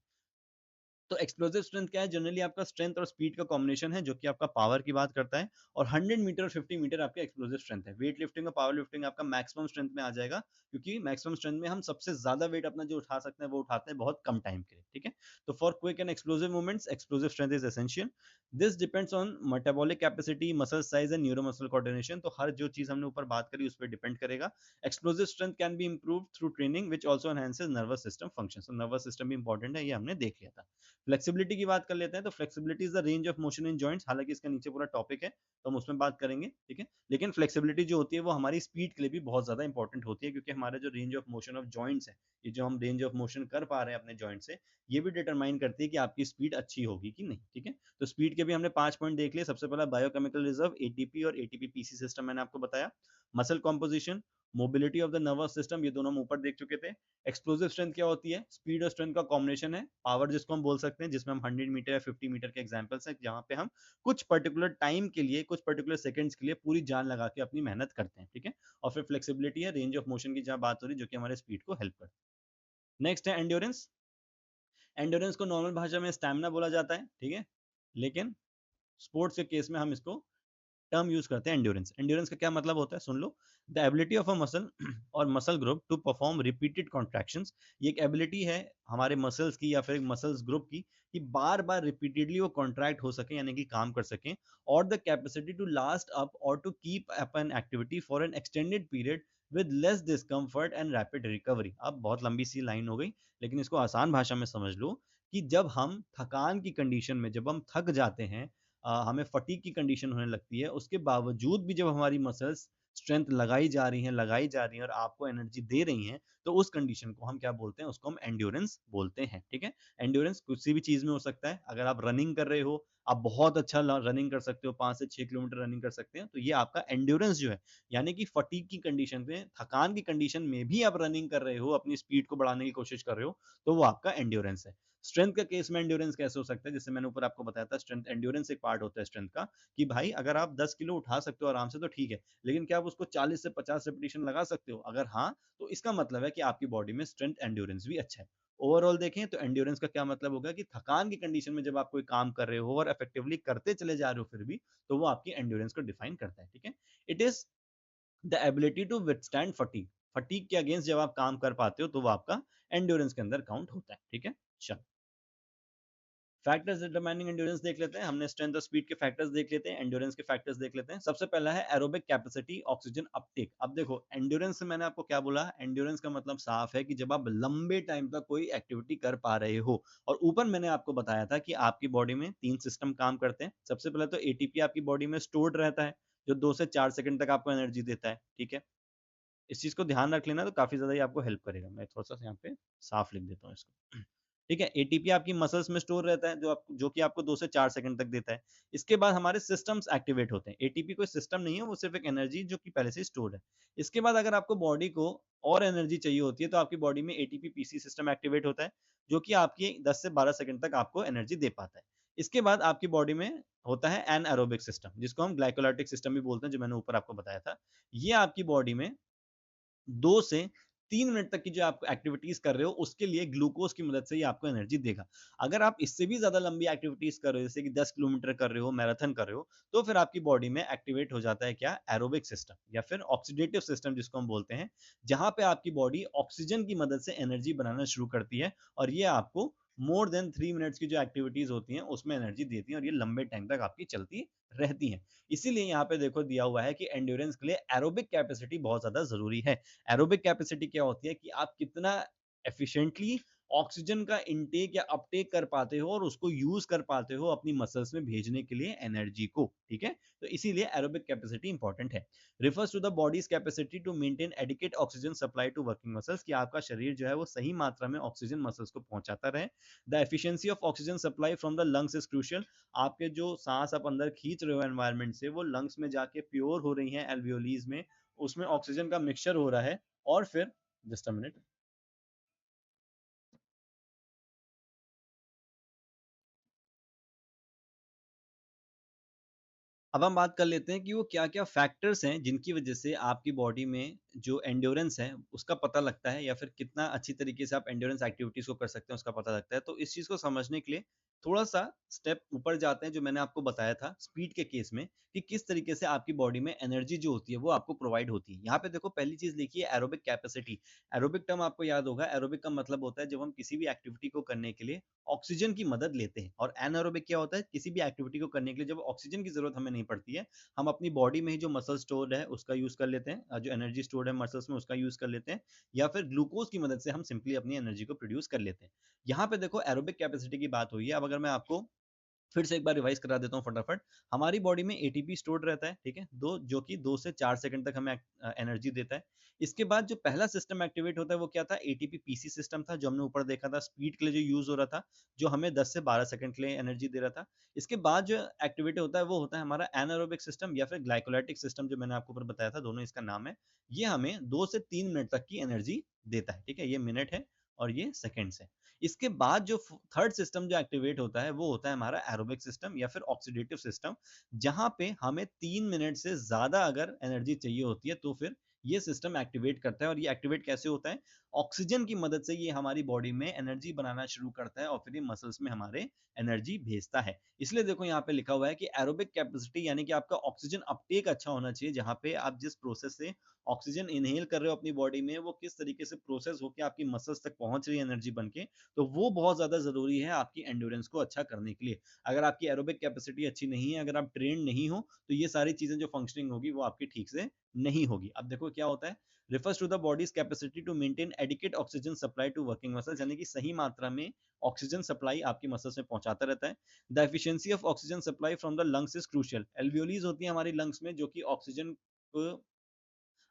तो एक्सप्लोसिव स्ट्रेंथ क्या है? जनरली आपका स्ट्रेंथ और स्पीड का कॉम्बिनेशन है, जो कि आपका पावर की बात करता है। और 100 मीटर और 50 मीटर आपका एक्सप्लोसिव स्ट्रेंथ है। वेट लिफ्टिंग और पावर लिफ्टिंग आपका मैक्सिमम स्ट्रेंथ में आ जाएगा, क्योंकि मैक्सिमम स्ट्रेंथ में हम सबसे ज्यादा वेट अपना जो उठा सकते हैं वो उठाते हैं बहुत कम टाइम के लिए, ठीक है। तो for quick and explosive movements explosive strength is essential. This depends on metabolic capacity, muscle size and neuromuscular coordination. तो हर जो चीज हमने ऊपर बात करी उस पर डिपेंड करेगा। Explosive strength can be improved through training which also enhances nervous system function. तो नर्वस सिस्टम भी इंपॉर्टेंट है, ये हमने देख लिया था। फ्लेक्सिबिलिटी की बात कर लेते हैं। तो flexibility is the range of motion in joints. हालांकि इसका नीचे पूरा टॉपिक है तो हम उसमें बात करेंगे, ठीक है। लेकिन फ्लेक्सिबिलिटी जो होती है वो हमारी स्पीड के लिए भी बहुत ज्यादा इंपॉर्टेंट होती है, क्योंकि हमारा जो range of motion of joints है, ये जो हम रेंज ऑफ मोशन कर पा रहे हैं अपने जॉइंट से, ये भी डिटरमाइन करती है कि आपकी स्पीड अच्छी होगी कि नहीं, ठीक है। तो स्पीड के भी हमने 5 पॉइंट देख लिए। सबसे पहला बायोकेमिकल रिजर्व, एटीपी और एटीपी पीसी सिस्टम मैंने आपको बताया। Muscle composition, mobility of the nervous system, ये दोनों हम ऊपर देख चुके थे। एक्सप्लोसिव स्ट्रेंथ क्या होती है? स्पीड और स्ट्रेंथ का कॉम्बिनेशन है। पावर जिसको हम बोल सकते हैं, जिसमें हम 100 मीटर या 50 मीटर के एग्जांपल्स हैं, जहां पे हम कुछ पर्टिकुलर टाइम के लिए, कुछ पर्टिकुलर सेकंड्स के लिए पूरी जान लगा के अपनी मेहनत करते हैं, ठीक है। और फिर फ्लेक्सिबिलिटी है, रेंज ऑफ मोशन की जहां बात हो रही है, जो कि हमारे स्पीड को हेल्प करती है। नेक्स्ट है एंड्योरेंस। एंड्योरेंस को नॉर्मल भाषा में स्टैमिना बोला जाता है, ठीक है। लेकिन स्पोर्ट्स के केस में हम इसको टर्म यूज करते हैं एंड्योरेंस। एंड्योरेंस का क्या मतलब होता है, सुन लो। The ability of a muscle और muscle group to perform repeated contractions. ये एक एबिलिटी है हमारे मसल्स की या फिर एक मसल्स ग्रुप की, कि बार बार रिपीटेडली वो कॉन्ट्रैक्ट हो सके, यानी कि काम कर सकें। और the capacity to last up और to keep up an activity for an extended period with less discomfort and rapid recovery. अब बहुत लंबी सी लाइन हो गई, लेकिन इसको आसान भाषा में समझ लो, कि जब हम थकान की कंडीशन में, जब हम थक जाते हैं, हमें फटीग की कंडीशन होने लगती है, उसके बावजूद भी जब हमारी मसल्स स्ट्रेंथ लगाई जा रही हैं और आपको एनर्जी दे रही हैं, तो उस कंडीशन को हम क्या बोलते हैं? उसको हम एंड्योरेंस बोलते हैं, ठीक है। एंड्योरेंस किसी भी चीज में हो सकता है। अगर आप रनिंग कर रहे हो, आप बहुत अच्छा रनिंग कर सकते हो, 5 से 6 किलोमीटर रनिंग कर सकते हैं, तो ये आपका एंड्योरेंस जो है, यानी कि फटीग की कंडीशन में, थकान की कंडीशन में भी आप रनिंग कर रहे हो, अपनी स्पीड को बढ़ाने की कोशिश कर रहे हो, तो वो आपका एंड्योरेंस है। स्ट्रेंथ का केस में एंड्योरेंस कैसे हो सकता है? जैसे मैंने ऊपर आपको बताया था, स्ट्रेंथ एंड्योरेंस एक पार्ट होता है स्ट्रेंथ का, कि भाई अगर आप 10 किलो उठा सकते हो आराम से तो ठीक है, लेकिन क्या आप उसको 40 से 50 रेपिटेशन लगा सकते हो? अगर हाँ, तो इसका मतलब है कि आपकी बॉडी में स्ट्रेंथ एंड्योरेंस भी अच्छा है। ओवरऑल देखें तो एंड्योरेंस का क्या मतलब होगा, कि थकान की कंडीशन में जब आप कोई काम कर रहे हो और इफेक्टिवली करते चले जा रहे हो फिर भी, तो वो आपकी एंड्योरेंस को डिफाइन करता है, ठीक है। It is the ability to withstand fatigue. Fatigue के अगेंस्ट जब आप काम कर पाते हो, तो वो आपका एंड्योरेंस के अंदर काउंट होता है, ठीक है। चलो, फैक्टर्स डिटरमाइनिंग एंड्योरेंस देख लेते हैं। हमने स्ट्रेंथ और स्पीड के फैक्टर्स देख लेते हैं, एंड्योरेंस के फैक्टर्स देख लेते हैं। सबसे पहला है एरोबिक कैपेसिटी, ऑक्सीजन अपटेक। अब देखो, एंड्योरेंस से मैंने आपको क्या बोला? एंड्योरेंस का मतलब साफ है कि जब आप लंबे टाइम तक कोई एक्टिविटी कर पा रहे हो। और ऊपर मैंने आपको बताया था कि आपकी बॉडी में 3 सिस्टम काम करते हैं। सबसे पहले तो एटीपी आपकी बॉडी में स्टोर्ड रहता है, जो 2 से 4 सेकंड तक आपको एनर्जी देता है, ठीक है। इस चीज को ध्यान रख लेना, तो काफी ज्यादा ये आपको हेल्प करेगा। मैं थोड़ा सा यहाँ पे साफ लिख देता हूँ इसको, ठीक है। एटीपी आपकी मसल्स में स्टोर रहता है, जो कि आपको 2 से 4 सेकंड तक देता है। इसके बाद हमारे सिस्टम्स एक्टिवेट होते हैं। एटीपी कोई सिस्टम नहीं है, वो सिर्फ एक एनर्जी जो कि पहले से स्टोर है। इसके बाद अगर आपको बॉडी को और एनर्जी चाहिए होती है, तो आपकी बॉडी में एटीपी पीसी सिस्टम एक्टिवेट होता है, जो कि आपकी 10 से 12 सेकंड तक आपको एनर्जी दे पाता है। इसके बाद आपकी बॉडी में होता है एनएरोबिक सिस्टम, जिसको हम ग्लाइकोलाइटिक सिस्टम भी बोलते हैं, जो मैंने ऊपर आपको बताया था। ये आपकी बॉडी में 2 से 3 मिनट तक की जो आप एक्टिविटीज कर रहे हो, उसके लिए ग्लूकोज की मदद से ही आपको एनर्जी देगा। अगर आप इससे भी ज्यादा लंबी एक्टिविटीज कर रहे हो, जैसे कि 10 किलोमीटर कर रहे हो, मैराथन कर रहे हो, तो फिर आपकी बॉडी में एक्टिवेट हो जाता है क्या? एरोबिक सिस्टम, या फिर ऑक्सीडेटिव सिस्टम जिसको हम बोलते हैं, जहां पे आपकी बॉडी ऑक्सीजन की मदद से एनर्जी बनाना शुरू करती है। और ये आपको मोर देन 3 मिनट्स की जो एक्टिविटीज होती हैं उसमें एनर्जी देती है, और ये लंबे टाइम तक आपकी चलती रहती हैं। इसीलिए यहाँ पे देखो दिया हुआ है कि एंड्योरेंस के लिए एरोबिक कैपेसिटी बहुत ज्यादा जरूरी है। एरोबिक कैपेसिटी क्या होती है? कि आप कितना एफिशिएंटली ऑक्सीजन का इनटेक या अपटेक कर पाते हो, और उसको यूज कर पाते हो अपनी मसल्स में भेजने के लिए एनर्जी को, ठीक है। तो इसीलिए एरोबिक कैपेसिटी इंपॉर्टेंट है। Refers to the body's capacity to maintain adequate oxygen supply to working muscles, कि आपका शरीर जो है वो सही मात्रा में ऑक्सीजन मसल्स को पहुंचाता रहे। The efficiency of oxygen supply from the lungs is crucial. आपके जो सांस आप अंदर खींच रहे हो एनवायरनमेंट से, वो लंग्स में जाके प्योर हो रही हैं एल्वियोलीज में, उसमें ऑक्सीजन का मिक्सचर हो रहा है। और फिर जस्ट अ मिनट, अब हम बात कर लेते हैं कि वो क्या-क्या फैक्टर्स हैं जिनकी वजह से आपकी बॉडी में जो एंड्योरेंस है उसका पता लगता है या फिर कितना अच्छी तरीके से आप एंड्योरेंस एक्टिविटीज़ को कर सकते हैं उसका पता लगता है। तो इस चीज़ को समझने के लिए थोड़ा-सा स्टेप ऊपर जाते हैं जो मैंने आपको बताया था स्पीड के केस में कि किस तरीके से आपकी बॉडी में एनर्जी जो होती है वो आपको प्रोवाइड होती है। यहाँ पे देखो पहली चीज़ लिखी है एरोबिक कैपेसिटी। एरोबिक टर्म आपको याद होगा, एरोबिक का मतलब होता है जब हम किसी भी एक्टिविटी को करने के लिए ऑक्सीजन की मदद लेते हैं और एनारोबिक क्या होता है किसी भी एक्टिविटी को करने के लिए जब ऑक्सीजन की ज़रूरत हमें नहीं पड़ती है, हम अपनी बॉडी में ही जो मसल स्टोर है उसका यूज़ कर लेते हैं, जो एनर्जी स्टोर्ड है मसल्स में उसका यूज़ कर लेते हैं या फिर ग्लूकोज़ की मदद से हम सिंपली अपनी एनर्जी को प्रोड्यूस कर लेते हैं। यहाँ पे देखो एरोबिक कैपेसिटी की बात हुई है, अब अगर मैं आपको फिर से एक बार रिवाइज करा देता हूँ फटाफट। हमारी बॉडी में एटीपी स्टोर्ड रहता है, ठीक है? 2 जो कि 2 से 4 सेकंड तक हमें एनर्जी देता है। इसके बाद जो पहला सिस्टम एक्टिवेट होता है वो क्या था? एटीपी पीसी सिस्टम था जो हमने ऊपर देखा था स्पीड के लिए जो यूज़ हो रहा था, जो हमें 10 से 12 सेकंड के लिए एनर्जी दे रहा था। इसके बाद जो एक्टिवेट होता है वो होता है हमारा एनारोबिक सिस्टम या फिर ग्लाइकोलाइटिक सिस्टम जो मैंने आपको ऊपर बताया था, दोनों इसका नाम है। ये हमें 2 से 3 मिनट तक की एनर्जी देता है, ठीक है? ये मिनट है और ये सेकंड्स है। इसके बाद जो थर्ड सिस्टम जो एक्टिवेट होता है वो होता है हमारा एरोबिक सिस्टम या फिर ऑक्सीडेटिव सिस्टम, जहां पे हमें 3 मिनट से ज्यादा अगर एनर्जी चाहिए होती है तो फिर ये सिस्टम एक्टिवेट करता है। और ये एक्टिवेट कैसे होता है? ऑक्सीजन की मदद से ये हमारी बॉडी में एनर्जी बनाना शुरू करता है और फिर ये मसल्स में हमारे एनर्जी भेजता है। इसलिए देखो यहाँ पे लिखा हुआ है कि एरोबिक कैपेसिटी यानी कि आपका ऑक्सीजन अपटेक अच्छा होना चाहिए, जहां पे आप जिस प्रोसेस से ऑक्सीजन इनहेल कर रहे हो अपनी बॉडी में वो किस तरीके से प्रोसेस होकर आपकी मसल्स तक पहुंच रही है एनर्जी बन के, तो वो बहुत ज़्यादा ज़रूरी है आपकी एंड्योरेंस को अच्छा करने के लिए। अगर आपकी एरोबिक कैपेसिटी अच्छी नहीं है, अगर आप ट्रेन्ड नहीं हो, तो ये सारी चीज़ें जो फंक्शनिंग होगी वो आपकी ठीक से नहीं होगी। अब देखो क्या होता है, refers to the body's capacity to maintain adequate oxygen supply to working muscles, यानी कि सही मात्रा में ऑक्सीजन सप्लाई आपकी मसल्स में पहुंचाता रहता है। The efficiency of oxygen supply from the lungs is crucial. Alveoli होती है हमारी लंग्स में जो कि ऑक्सीजन को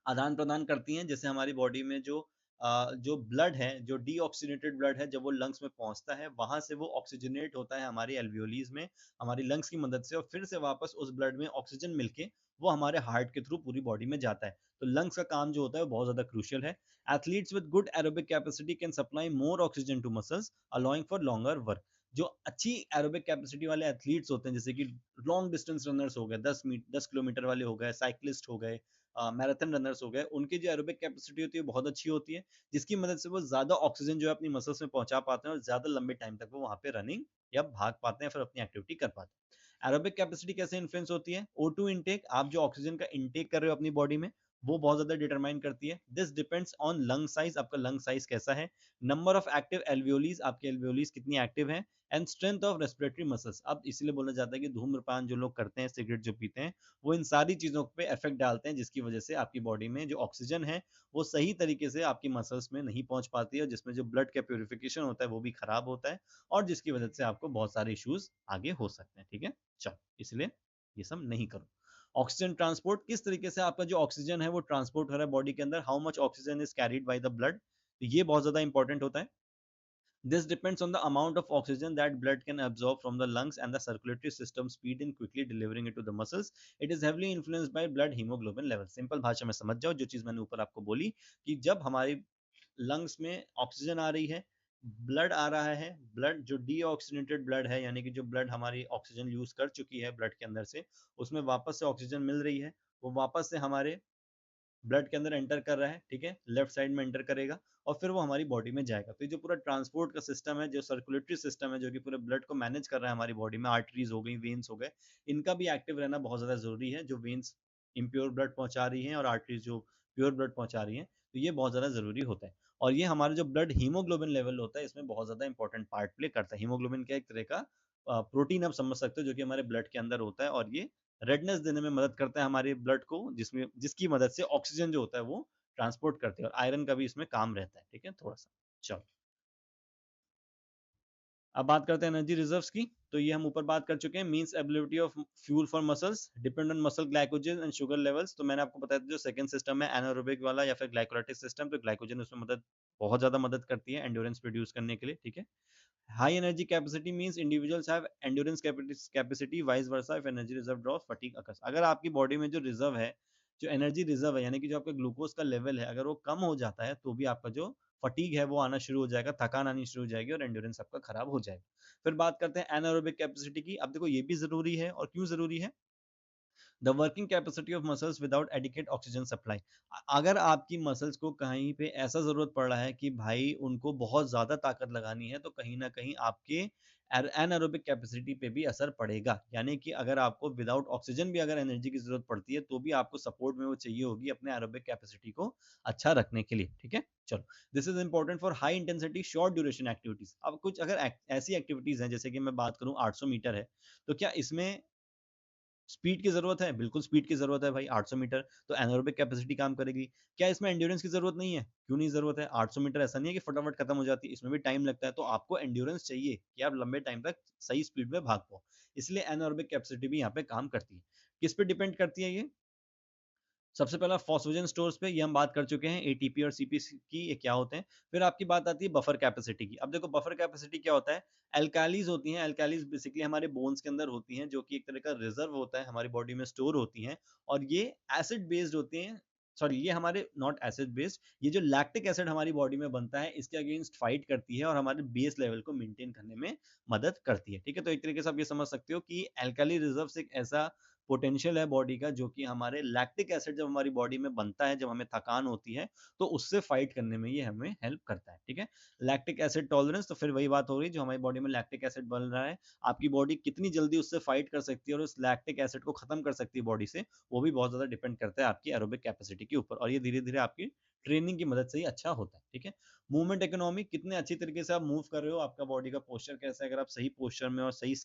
आदान प्रदान करती हैं। जैसे हमारी बॉडी में जो ब्लड है, जो डीऑक्सीनेटेड ब्लड है, जब वो लंग्स में पहुंचता है वहां से वो ऑक्सीजनेट होता है हमारी एल्वियोलीज में हमारी लंग्स की मदद से, और फिर से वापस उस ब्लड में ऑक्सीजन मिलके वो हमारे हार्ट के थ्रू पूरी बॉडी में जाता है। तो लंग्स का काम जो होता है वो बहुत ज्यादा क्रूशियल है। Athletes with good aerobic capacity can supply more oxygen to muscles allowing for longer work. जो अच्छी एरोबिक कैपेसिटी वाले एथलीट्स होते हैं, जैसे कि लॉन्ग डिस्टेंस रनर्स हो गए, 10 किलोमीटर वाले हो गए, साइक्लिस्ट हो गए, मैराथन रनर्स हो गए, उनकी जो एरोबिक कैपेसिटी होती है बहुत अच्छी होती है, जिसकी मदद से वो ज़्यादा ऑक्सीजन जो है अपनी मसल्स में पहुंचा पाते हैं और ज़्यादा लंबे टाइम तक वो वहाँ पे रनिंग या भाग पाते हैं, फिर अपनी एक्टिविटी कर पाते हैं। एरोबिक कैपेसिटी कैसे इन्फ्लुएंस होती है? O2 इनटेक, आप जो ऑक्सीजन का इनटेक कर रहे हो अपनी बॉडी में, वो बहुत ज्यादा डिटरमाइन करती है। This depends on lung size, आपका लंग साइज कैसा है, नंबर ऑफ एक्टिव एल्वियोलीज, आपके एल्वियोलीज कितनी एक्टिव है, and strength of respiratory muscles. अब इसलिए बोला जाता है कि धूम्रपान जो लोग करते हैं, सिगरेट जो पीते हैं, वो इन सारी चीज़ों पे इफ़ेक्ट डालते हैं, जिसकी वजह से आपकी बॉडी में जो ऑक्सीजन है, वो सही तरीके से आपकी मसल्स में नहीं पहुँच पाती है, जिसमें जो ब्लड का प्यूरिफिकेशन होता है, वो भी खराब होता है और जिसकी वजह से आपको बहुत सारे इश्यूज़ आगे हो सकते हैं, ठीक है? चलो, इसलिए ये सब नहीं करो। ऑक्सीजन ट्रांसपोर्ट, किस तरीके से आपका जो ऑक्सीजन है, वो ट्रांसपोर्ट हो रहा है बॉडी के अंदर, how much oxygen is carried by the blood, तो ये बहुत ज़्यादा इंपॉर्टेंट होता है। This depends on the amount of oxygen that blood can absorb from the lungs and the circulatory system speed in quickly delivering it to the muscles. It is heavily influenced by blood hemoglobin level. Simple भाषा में समझ जाओ जो चीज मैंने ऊपर आपको बोली, कि जब हमारी लंग्स में ऑक्सीजन आ रही है, ब्लड आ रहा है, ब्लड जो डीऑक्सीनेटेड ब्लड है, यानी कि जो ब्लड हमारी ऑक्सीजन यूज कर चुकी है ब्लड के अंदर से, उसमें वापस से ऑक्सीजन मिल रही है, वो वापस से हमारे ब्लड के अंदर एंटर कर रहा है, ठीक है, लेफ्ट साइड में एंटर करेगा और फिर वो हमारी बॉडी में जाएगा। तो ये जो पूरा ट्रांसपोर्ट का सिस्टम है, जो सर्कुलेटरी सिस्टम है, जो कि पूरे ब्लड को मैनेज कर रहा है हमारी बॉडी में, आर्टरीज हो गई, वेन्स हो गए, इनका भी एक्टिव रहना बहुत ज्यादा जरूरी है। जो वेन्स इम्प्योर ब्लड पहुंचा रही हैं और आर्टरीज जो प्योर ब्लड पहुंचा रही हैं, तो ये बहुत ज्यादा जरूरी होता है। और ये हमारा जो ब्लड हीमोग्लोबिन लेवल होता है, इसमें बहुत ज्यादा इंपॉर्टेंट पार्ट प्ले करता है। हीमोग्लोबिन क्या एक तरह का प्रोटीन आप समझ सकते हो, जो कि हमारे ब्लड के अंदर होता है और ये रेडनेस देने में मदद करता है हमारे ब्लड को, जिसमें जिसकी मदद से ऑक्सीजन जो होता है वो ट्रांसपोर्ट करते हैं, और आयरन का भी इसमें काम रहता है, ठीक है, थोड़ा सा। चलो, अब बात करते हैं एनर्जी रिजर्व्स की। तो ये हम ऊपर बात कर चुके हैं, means ability of fuel for muscles depend on muscle glycogen and sugar levels. तो मैंने आपको बताया था जो सेकंड सिस्टम है एनारोबिक वाला या फिर ग्लाइकोलाइटिक सिस्टम, तो ग्लाइकोजन उसमें मदद बहुत ज्यादा मदद करती है एंड्योरेंस प्रोड्यूस करने के लिए, ठीक है। High energy capacity means individuals have endurance capacity, vice versa if energy reserve drop fatigue occurs. अगर आपकी बॉडी में जो रिजर्व है, जो एनर्जी रिजर्व है, यानी कि जो आपका ग्लूकोज का लेवल है, अगर वो कम हो जाता है तो भी आपका जो फटीग है वो आना शुरू हो जाएगा, थकान आनी शुरू हो जाएगी और एंड्योरेंस आपका खराब हो जाएगा। फिर बात करते हैं एनारोबिक कैपेसिटी की। अब देखो ये भी जरूरी है, और क्यों जरूरी है? The working capacity of muscles without adequate oxygen supply. अगर आपकी मसल्स को कहीं पे ऐसा जरूरत पड़ रहा है कि भाई उनको बहुत ज्यादा ताकत लगानी है, तो कहीं ना कहीं आपके एनारोबिक कैपेसिटी पे भी असर पड़ेगा। यानी कि अगर आपको विदाउट ऑक्सीजन भी अगर एनर्जी की जरूरत पड़ती है, तो भी आपको सपोर्ट में वो चाहिए होगी अपने एरोबिक कैपेसिटी को अच्छा रखने के लिए। ठीक है, चलो, this is important for high intensity short duration activities. अब कुछ अगर ऐसी एक्टिविटीज हैं, जैसे कि मैं बात करूं 800 मीटर है, तो क्या इसमें स्पीड की जरूरत है? बिल्कुल स्पीड की जरूरत है भाई, 800 मीटर तो एनारोबिक कैपेसिटी काम करेगी। क्या इसमें एंड्योरेंस की जरूरत नहीं है? क्यों नहीं जरूरत है? 800 मीटर ऐसा नहीं है कि फटाफट खत्म हो जाती है, इसमें भी टाइम लगता है, तो आपको एंड्योरेंस चाहिए कि आप लंबे टाइम तक सही स्पीड में भाग पाओ। इसलिए एनारोबिक कैपेसिटी भी यहाँ पे काम करती है। किस पे डिपेंड करती है ये? सबसे पहला फॉस्फोजन स्टोर्स पे, ये हम बात कर चुके हैं, एटीपी और सीपी की ये क्या होते हैं। फिर आपकी बात आती है बफर कैपेसिटी की। अब देखो बफर कैपेसिटी क्या होता है? एल्कालीज होती हैं। एल्कालीज बेसिकली हमारे बोन्स के अंदर होती हैं, जो कि एक तरह का रिजर्व होता है, हमारी बॉडी में स्टोर होती हैं। और ये एसिड बेस्ड होती हैं, सॉरी ये हमारे नॉट एसिड बेस्ड, ये जो लैक्टिक एसिड हमारी बॉडी में बनता है, इसके अगेंस्ट फाइट करती है और हमारे बेस लेवल को मेंटेन करने में मदद करती है। ठीक है, तो एक तरीके से आप ये समझ सकते हो कि एल्काली रिजर्व एक ऐसा पोटेंशियल है बॉडी का, जो कि हमारे लैक्टिक एसिड जब हमारी बॉडी में बनता है, जब हमें थकान होती है, तो उससे फाइट करने में ये हमें हेल्प करता है। ठीक है, लैक्टिक एसिड टॉलरेंस, तो फिर वही बात हो रही, जो हमारी बॉडी में लैक्टिक एसिड बन रहा है, आपकी बॉडी कितनी जल्दी उससे फाइट कर सकती है और उस लैक्टिक एसिड को खत्म कर सकती है बॉडी से, वो भी बहुत ज्यादा डिपेंड करता है आपकी एरोबिक कैपेसिटी के ऊपर। और ये धीरे धीरे आपकी ट्रेनिंग की मदद से ही अच्छा होता है। ठीक है, मूवमेंट इकोनॉमी, कितने अच्छी तरीके से आप मूव कर रहे हो, आपका बॉडी का पोस्चर कैसा है, अगर आप सही पोस्चर में और सही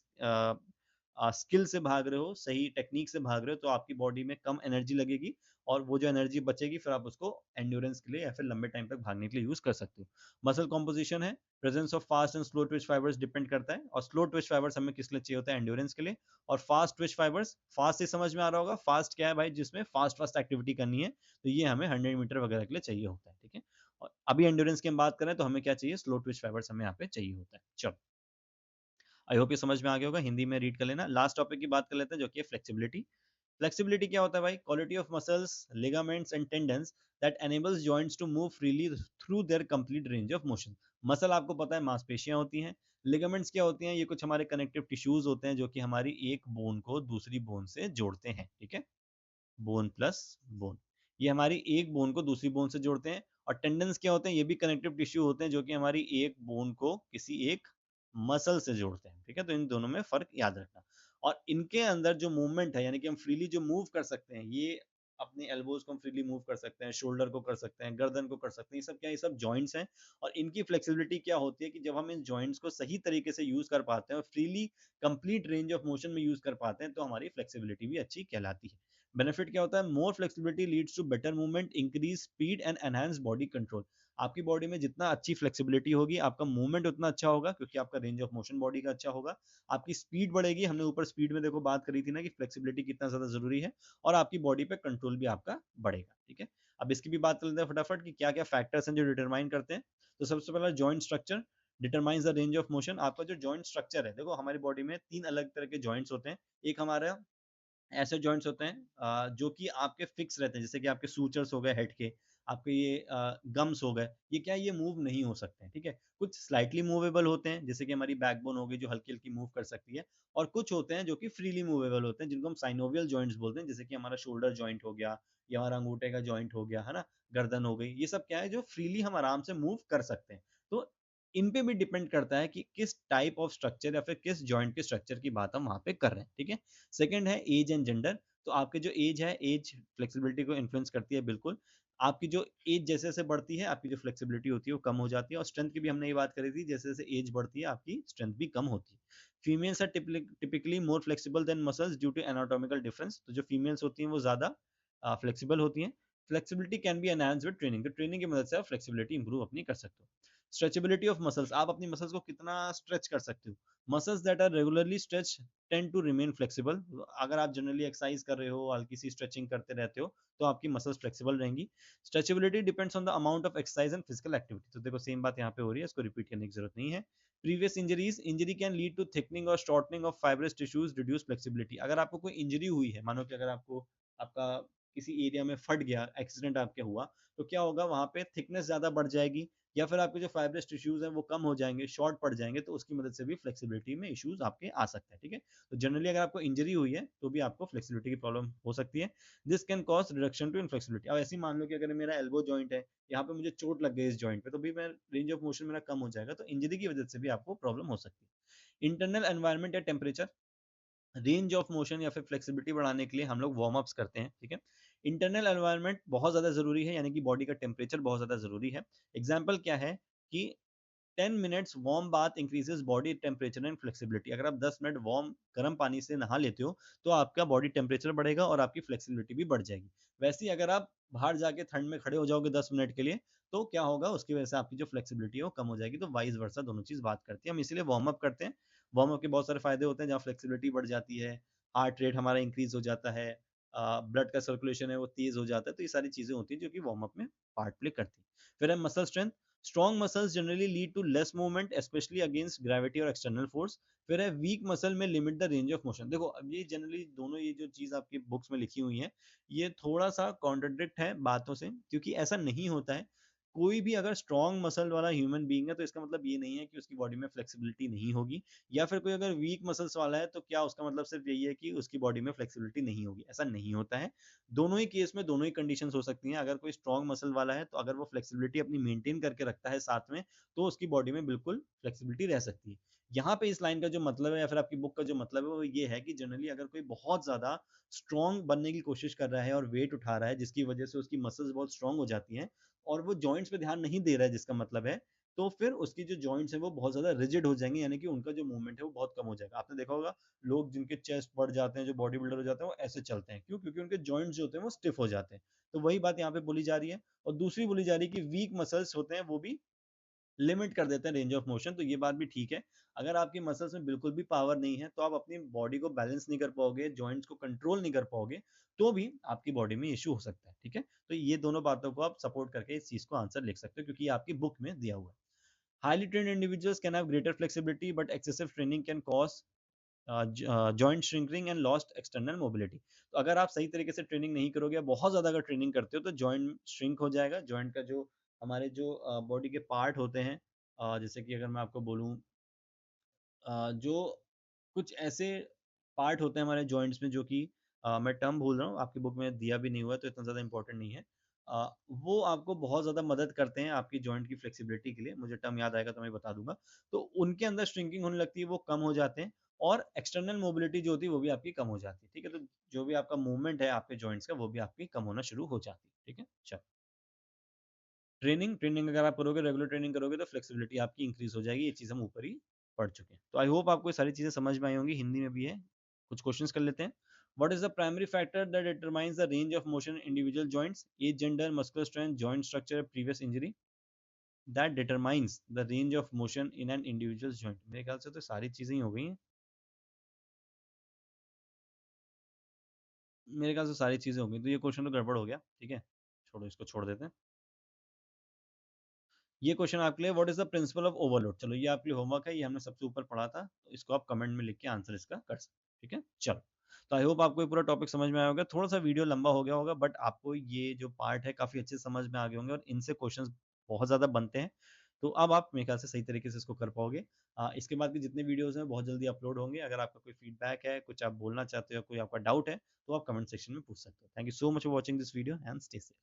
स्किल से भाग रहे हो, सही टेक्निक से भाग रहे हो, तो आपकी बॉडी में कम एनर्जी लगेगी, और वो जो एनर्जी बचेगी फिर आप उसको एंड्योरेंस के लिए या फिर लंबे टाइम तक भागने के लिए यूज कर सकते हो। मसल कॉम्पोजिशन है, presence of fast and slow twitch fibres depend करता है, और स्लो ट्विच फाइबर्स हमें किस लिए चाहिए होता है? एंड्योरेंस के लिए। और फास्ट ट्विच फाइबर्स, फास्ट से समझ में आ रहा होगा, फास्ट क्या है भाई? जिसमें फास्ट फास्ट एक्टिविटी करनी है, तो ये हमें 100 मीटर वगैरह के लिए चाहिए होता है। ठीक है, और अभी एंड्योरेंस की हम बात करें तो हमें क्या चाहिए? स्लो ट्विच फाइबर्स हमें यहाँ पे चाहिए होता है। चलो, आई होप ये समझ में आ गया होगा, हिंदी में रीड कर लेना। लास्ट टॉपिक की बात कर लेते हैं, जो कि है फ्लेक्सिबिलिटी। फ्लेक्सिबिलिटी क्या होता है भाई? Quality of muscles, ligaments and tendons that enables joints to move freely through their complete range of motion. Muscle आपको पता है मांसपेशियां होती हैं। लिगामेंट्स क्या होती हैं? ये कुछ हमारे कनेक्टिव टिश्यूज होते हैं, जो कि हमारी एक बोन को दूसरी बोन से जोड़ते हैं। ठीक है, बोन प्लस बोन, ये हमारी एक बोन को दूसरी बोन से जोड़ते हैं। और टेंडन्स क्या होते हैं? ये भी कनेक्टिव टिश्यू होते हैं, जो कि हमारी एक बोन को किसी एक मसल से जोड़ते हैं। ठीक है, तो इन दोनों में फर्क याद रखना। और इनके अंदर जो मूवमेंट है, यानी कि हम फ्रीली जो मूव कर सकते हैं, ये अपने एल्बोज को हम फ्रीली मूव कर सकते हैं, शोल्डर को कर सकते हैं, गर्दन को कर सकते हैं, ये सब क्या है? ये सब जॉइंट्स हैं। और इनकी फ्लेक्सिबिलिटी क्या होती है कि जब हम इन जॉइंट्स को सही तरीके से यूज कर पाते हैं और freely complete range of motion में यूज कर पाते हैं, तो हमारी फ्लेक्सिबिलिटी भी अच्छी कहलाती है। बेनिफिट क्या होता है? More flexibility leads to better movement, increase speed and enhance body control. आपकी बॉडी में जितना अच्छी फ्लेक्सिबिलिटी होगी, आपका मूवमेंट उतना अच्छा होगा, क्योंकि आपका रेंज ऑफ मोशन बॉडी का अच्छा होगा। आपकी स्पीड बढ़ेगी, हमने ऊपर स्पीड में देखो बात करी थी ना कि फ्लेक्सिबिलिटी कितना ज्यादा जरूरी है। और आपकी बॉडी पे कंट्रोल भी आपका बढ़ेगा। ठीक है, अब इसकी भी बात कर लेते हैं फटाफट कि क्या क्या फैक्टर्स हैं जो डिटरमाइन करते हैं। तो सबसे पहला joint structure determines the range of motion. आपका जो जॉइंट स्ट्रक्चर है, देखो हमारी बॉडी में 3 अलग तरह के जॉइंट्स होते हैं। एक हमारा ऐसे जॉइंट्स होते हैं जो कि आपके फिक्स रहते हैं, जैसे कि आपके सूचर्स हो गए हेड के, आपके ये गम्स हो गए, ये क्या है? ये मूव नहीं हो सकते हैं। ठीक है, कुछ स्लाइटली मूवेबल होते हैं, जैसे कि हमारी बैकबोन हो गई, जो हल्की हल्की मूव कर सकती है। और कुछ होते हैं जो कि फ्रीली मूवेबल होते हैं, जिनको हम साइनोवियल जॉइंट्स बोलते हैं, जैसे कि हमारा शोल्डर जॉइंट हो गया, या हमारा अंगूठे का जॉइंट हो गया, है ना, गर्दन हो गई। ये सब क्या है? जो फ्रीली हम आराम से मूव कर सकते हैं। तो इन पे भी डिपेंड करता है कि किस टाइप ऑफ स्ट्रक्चर या फिर किस जॉइंट के स्ट्रक्चर की बात हम वहां पे कर रहे हैं। ठीक है, सेकंड है एज एंड जेंडर। तो आपके जो एज है, एज फ्लेक्सिबिलिटी को इन्फ्लुएंस करती है बिल्कुल। आपकी जो एज जैसे जैसे बढ़ती है, आपकी जो फ्लेक्सिबिलिटी होती है वो कम हो जाती है। और स्ट्रेंथ की भी हमने ये बात करी थी, जैसे जैसे एज बढ़ती है आपकी स्ट्रेंथ भी कम होती है। Females are typically more flexible than muscles due to anatomical difference. तो जो फीमेल्स होती हैं वो ज्यादा फ्लेक्सिबल होती हैं। Flexibility can be enhance with training. तो ट्रेनिंग की मदद से आप फ्लेक्सिबिलिटी इंप्रूव अपनी कर सकते हो। स्ट्रेचेबिलिटी ऑफ मसल्स, आप अपनी मसल्स को कितना स्ट्रेच कर सकते हो। Muscles that are regularly stretch tend to remain flexible. अगर आप जनरली एक्सरसाइज कर रहे हो, हल्की सी स्ट्रेचिंग करते रहते हो, तो आपकी मसल्स फ्लेक्सिबल रहेंगी। Stretchability depends on the amount of exercise and physical activity. तो देखो सेम बात यहाँ पे हो रही है, इसको रिपीट करने की जरूरत नहीं है। Previous injuries, injury can lead to thickening और shortening of fibrous tissues, reduce flexibility. अगर आपको कोई इंजरी हुई है, मानो कि अगर आपको आपका किसी एरिया में फट गया, एक्सीडेंट आपके हुआ, तो क्या होगा? वहां पे थिकनेस ज्यादा बढ़ जाएगी, या फिर आपके जो फाइब्रस टिश्यूज हैं वो कम हो जाएंगे, शॉर्ट पड़ जाएंगे, तो उसकी मदद से भी फ्लेक्सिबिलिटी में इश्यूज आपके आ सकते हैं। ठीक है, तो जनरली अगर आपको इंजरी हुई है तो भी आपको फ्लेक्सिबिलिटी की प्रॉब्लम हो सकती है। This can cause reduction to inflexibility. अब ऐसे ही मान लो कि अगर मेरा एल्बो जॉइंट है, यहाँ पे मुझे चोट लग गई इस जॉइंट पे, तो भी मैं रेंज ऑफ मोशन मेरा कम हो जाएगा, तो इंजरी की वजह से भी आपको प्रॉब्लम हो सकती है। इंटरनल एनवायरनमेंट या टेम्परेचर, रेंज ऑफ मोशन या फिर फ्लेक्सिबिलिटी बढ़ाने के लिए हम लोग वार्म अप्स करते हैं। ठीक है, इंटरनल एनवायरनमेंट बहुत ज़्यादा ज़रूरी है, यानी कि बॉडी का टेम्परेचर बहुत ज़्यादा ज़रूरी है। एग्जाम्पल क्या है कि 10 minutes warm bath increases body temperature and flexibility. अगर आप 10 मिनट वार्म गर्म पानी से नहा लेते हो तो आपका बॉडी टेम्परेचर बढ़ेगा और आपकी फ्लेक्सिबिलिटी भी बढ़ जाएगी। वैसे ही अगर आप बाहर जाके ठंड में खड़े हो जाओगे 10 मिनट के लिए, तो क्या होगा, उसकी वजह से आपकी जो फ्लेक्सिबिलिटी है वो कम हो जाएगी। तो वाइस वर्सा दोनों चीज बात करती है। हम इसीलिए वार्म अप करते हैं। वार्म अप के बहुत सारे फायदे होते हैं, जहाँ फ्लेक्सिबिलिटी बढ़ जाती है, हार्ट रेट हमारा इंक्रीज हो जाता है, ब्लड का सर्कुलेशन है वो तेज हो जाता है। तो ये सारी चीजें होती हैं जो कि वार्म अप में पार्ट प्ले करती है। फिर है muscle strength. Strong muscles generally lead to less movement, specially against gravity और एक्सटर्नल फोर्स। फिर है weak muscle may limit the range of motion. देखो अब ये जनरली दोनों, ये जो चीज आपकी बुक्स में लिखी हुई है, ये थोड़ा सा कॉन्ट्रडिक्ट है बातों से, क्योंकि ऐसा नहीं होता है। कोई भी अगर स्ट्रॉन्ग मसल वाला ह्यूमन बीइंग है तो इसका मतलब ये नहीं है कि उसकी बॉडी में फ्लेक्सिबिलिटी नहीं होगी, या फिर कोई अगर वीक मसल्स वाला है तो क्या उसका मतलब सिर्फ यही है कि उसकी बॉडी में फ्लेक्सिबिलिटी नहीं होगी। ऐसा नहीं होता है। दोनों ही केस में दोनों ही कंडीशंस हो सकती हैं। अगर कोई स्ट्रॉन्ग मसल वाला है तो अगर वो फ्लेक्सिबिलिटी अपनी मेंटेन करके रखता है साथ में, तो उसकी बॉडी में बिल्कुल फ्लेक्सिबिलिटी रह सकती है। यहाँ पे इस लाइन का जो मतलब है या फिर आपकी बुक का जो मतलब है वो ये है कि जनरली अगर कोई बहुत ज्यादा स्ट्रॉन्ग बनने की कोशिश कर रहा है और वेट उठा रहा है जिसकी वजह से उसकी मसल्स बहुत स्ट्रॉन्ग हो जाती हैं, और वो जॉइंट्स पे ध्यान नहीं दे रहा है, जिसका मतलब है तो फिर उसकी जो जॉइंट्स है वो बहुत ज्यादा रिजिड हो जाएंगे, यानी कि उनका जो मूवमेंट है वो बहुत कम हो जाएगा। आपने देखा होगा लोग जिनके चेस्ट बढ़ जाते हैं, जो बॉडी बिल्डर हो जाते हैं, वो ऐसे चलते हैं। क्यों? क्योंकि उनके जॉइंट्स जो होते हैं वो स्टिफ हो जाते हैं। तो वही बात यहाँ पे बोली जा रही है। और दूसरी बोली जा रही है कि वीक मसल्स होते हैं वो भी लिमिट कर देते हैं रेंज ऑफ मोशन। तो ये बात भी ठीक है। अगर आपकी मसल्स में बिल्कुल भी पावर नहीं है तो आप अपनी बॉडी को बैलेंस नहीं कर पाओगे, जॉइंट्स को कंट्रोल नहीं कर पाओगे, तो भी आपकी बॉडी में इश्यू हो सकता है। ठीक है, तो ये दोनों बातों को आप सपोर्ट करके इस चीज को आंसर लिख सकते हो, क्योंकि ये आपकी बुक में दिया हुआ है। Highly trained individuals can have greater flexibility but excessive training can cause joint shrinking and lost external mobility. तो अगर आप सही तरीके से ट्रेनिंग नहीं करोगे, बहुत ज्यादा अगर ट्रेनिंग करते हो तो जॉइंट श्रिंक हो जाएगा। जॉइंट का जो हमारे जो बॉडी के पार्ट होते हैं, जैसे कि अगर मैं आपको बोलूँ, जो कुछ ऐसे पार्ट होते हैं हमारे जॉइंट्स में, जो कि मैं टर्म भूल रहा हूँ, आपकी बुक में दिया भी नहीं हुआ है तो इतना ज़्यादा इंपॉर्टेंट नहीं है। वो आपको बहुत ज़्यादा मदद करते हैं आपकी जॉइंट की फ्लेक्सिबिलिटी के लिए। मुझे टर्म याद आएगा तो मैं बता दूंगा। तो उनके अंदर श्रिंकिंग होने लगती है, वो कम हो जाते हैं, और एक्सटर्नल मोबिलिटी जो होती है वो भी आपकी कम हो जाती है। ठीक है, तो जो भी आपका मूवमेंट है आपके जॉइंट्स का वो भी आपकी कम होना शुरू हो जाती है। ठीक है, चलो। ट्रेनिंग ट्रेनिंग अगर आप करोगे, रेगुलर ट्रेनिंग करोगे, तो फ्लेक्सिबिलिटी आपकी इंक्रीज हो जाएगी। ये चीज़ हम ऊपर ही पढ़ चुके हैं। तो आई होप आपको ये सारी चीज़ें समझ में आई होंगी। हिंदी में भी है, कुछ क्वेश्चंस कर लेते हैं। What is the primary factor that determines the range of motion individual joints? Age, gender, muscular strength, joint structure, previous injury. That determines the range of motion in an individual joint. मेरे ख्याल से तो सारी चीज़ें ही हो गई हैं। मेरे ख्याल से सारी चीज़ें हो गई, तो ये क्वेश्चन तो गड़बड़ हो गया। ठीक है, छोड़ो, इसको छोड़ देते हैं। ये क्वेश्चन आपके लिए, what is the principle of overload. चलो, ये आपके लिए होमवर्क है, ये हमने सबसे ऊपर पढ़ा था, तो इसको आप कमेंट में लिख के आंसर इसका कर सकते हैं। ठीक है, चलो। तो आई होप आपको ये पूरा टॉपिक समझ में आया होगा। थोड़ा सा वीडियो लंबा हो गया होगा, बट आपको ये जो पार्ट है काफी अच्छे समझ में आ गए होंगे, और इनसे क्वेश्चंस बहुत ज्यादा बनते हैं। तो अब आप मेरे ख्याल से सही तरीके से इसको कर पाओगे। इसके बाद के जितने वीडियोस हैं बहुत जल्दी अपलोड होंगे। अगर आपका कोई फीडबैक है, कुछ आप बोलना चाहते हो, कोई आपका डाउट है, तो आप कमेंट सेक्शन में पूछ सकते हो। Thank you so much for watching this video and stay safe.